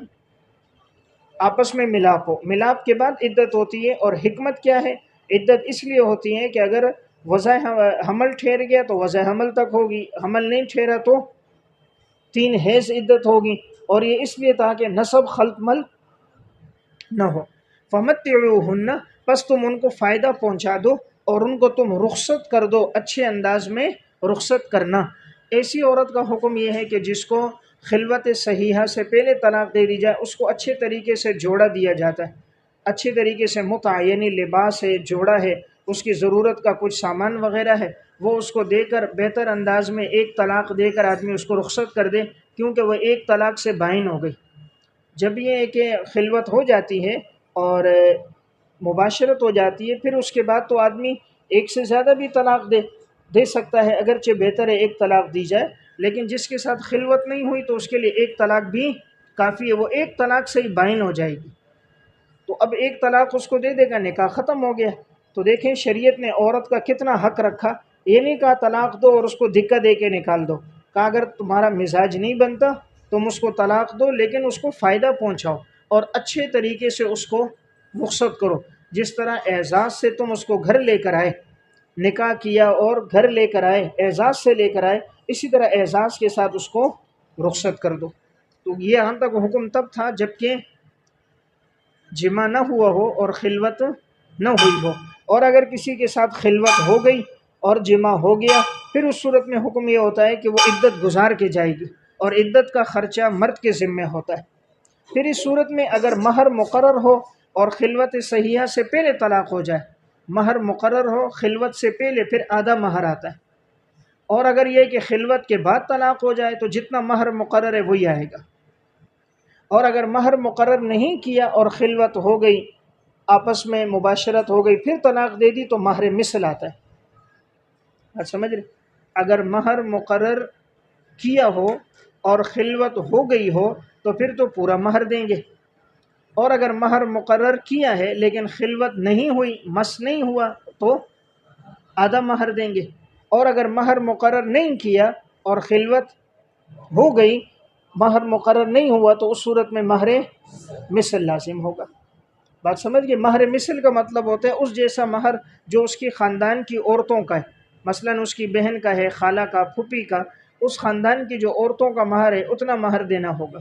آپس میں ملاپ ہو، ملاپ کے بعد عدت ہوتی ہے، اور حکمت کیا ہے؟ عدت اس لیے ہوتی ہے کہ اگر وضع حمل ٹھہر گیا تو وضع حمل تک ہوگی، حمل نہیں ٹھہرا تو 3 حیض عدت ہوگی، اور یہ اس لیے تاکہ نسب خلط مل نہ ہو۔ فمتعوہن، پس تم ان کو فائدہ پہنچا دو اور ان کو تم رخصت کر دو، اچھے انداز میں رخصت کرنا۔ ایسی عورت کا حکم یہ ہے کہ جس کو خلوت صحیحہ سے پہلے طلاق دے دی جائے، اس کو اچھے طریقے سے جوڑا دیا جاتا ہے، اچھے طریقے سے متع یعنی لباس ہے، جوڑا ہے، اس کی ضرورت کا کچھ سامان وغیرہ ہے، وہ اس کو دے کر بہتر انداز میں ایک طلاق دے کر آدمی اس کو رخصت کر دے، کیونکہ وہ ایک طلاق سے بائن ہو گئی۔ جب یہ کہ خلوت ہو جاتی ہے اور مباشرت ہو جاتی ہے، پھر اس کے بعد تو آدمی ایک سے زیادہ بھی طلاق دے سکتا ہے، اگرچہ بہتر ہے ایک طلاق دی جائے، لیکن جس کے ساتھ خلوت نہیں ہوئی تو اس کے لیے ایک طلاق بھی کافی ہے، وہ ایک طلاق سے ہی بائن ہو جائے گی، تو اب ایک طلاق اس کو دے دے گا، نکاح ختم ہو گیا۔ تو دیکھیں شریعت نے عورت کا کتنا حق رکھا، یہ نہیں کہا طلاق دو اور اس کو دھکا دے کے نکال دو، کہا اگر تمہارا مزاج نہیں بنتا تم اس کو طلاق دو لیکن اس کو فائدہ پہنچاؤ اور اچھے طریقے سے اس کو رخصت کرو۔ جس طرح اعزاز سے تم اس کو گھر لے کر آئے، نکاح کیا اور گھر لے کر آئے، اعزاز سے لے کر آئے، اسی طرح اعزاز کے ساتھ اس کو رخصت کر دو۔ تو یہ یہاں تک حکم تب تھا جب کہ جمع نہ ہوا ہو اور خلوت نہ ہوئی ہو، اور اگر کسی کے ساتھ خلوت ہو گئی اور جمع ہو گیا، پھر اس صورت میں حکم یہ ہوتا ہے کہ وہ عدت گزار کے جائے گی اور عدت کا خرچہ مرد کے ذمہ ہوتا ہے۔ پھر اس صورت میں اگر مہر مقرر ہو اور خلوت صحیحہ سے پہلے طلاق ہو جائے، مہر مقرر ہو خلوت سے پہلے، پھر آدھا مہر آتا ہے، اور اگر یہ کہ خلوت کے بعد طلاق ہو جائے تو جتنا مہر مقرر ہے وہی آئے گا، اور اگر مہر مقرر نہیں کیا اور خلوت ہو گئی، آپس میں مباشرت ہو گئی، پھر طلاق دے دی تو مہر مثل آتا ہے۔ آپ سمجھ رہے؟ اگر مہر مقرر کیا ہو اور خلوت ہو گئی ہو تو پھر تو پورا مہر دیں گے، اور اگر مہر مقرر کیا ہے لیکن خلوت نہیں ہوئی، مس نہیں ہوا، تو آدھا مہر دیں گے، اور اگر مہر مقرر نہیں کیا اور خلوت ہو گئی، مہر مقرر نہیں ہوا، تو اس صورت میں مہر مثل لازم ہوگا۔ بات سمجھ گئے؟ مہر مثل کا مطلب ہوتا ہے اس جیسا مہر جو اس کی خاندان کی عورتوں کا ہے، مثلا اس کی بہن کا ہے، خالہ کا، پھوپھی کا، اس خاندان کی جو عورتوں کا مہر ہے اتنا مہر دینا ہوگا۔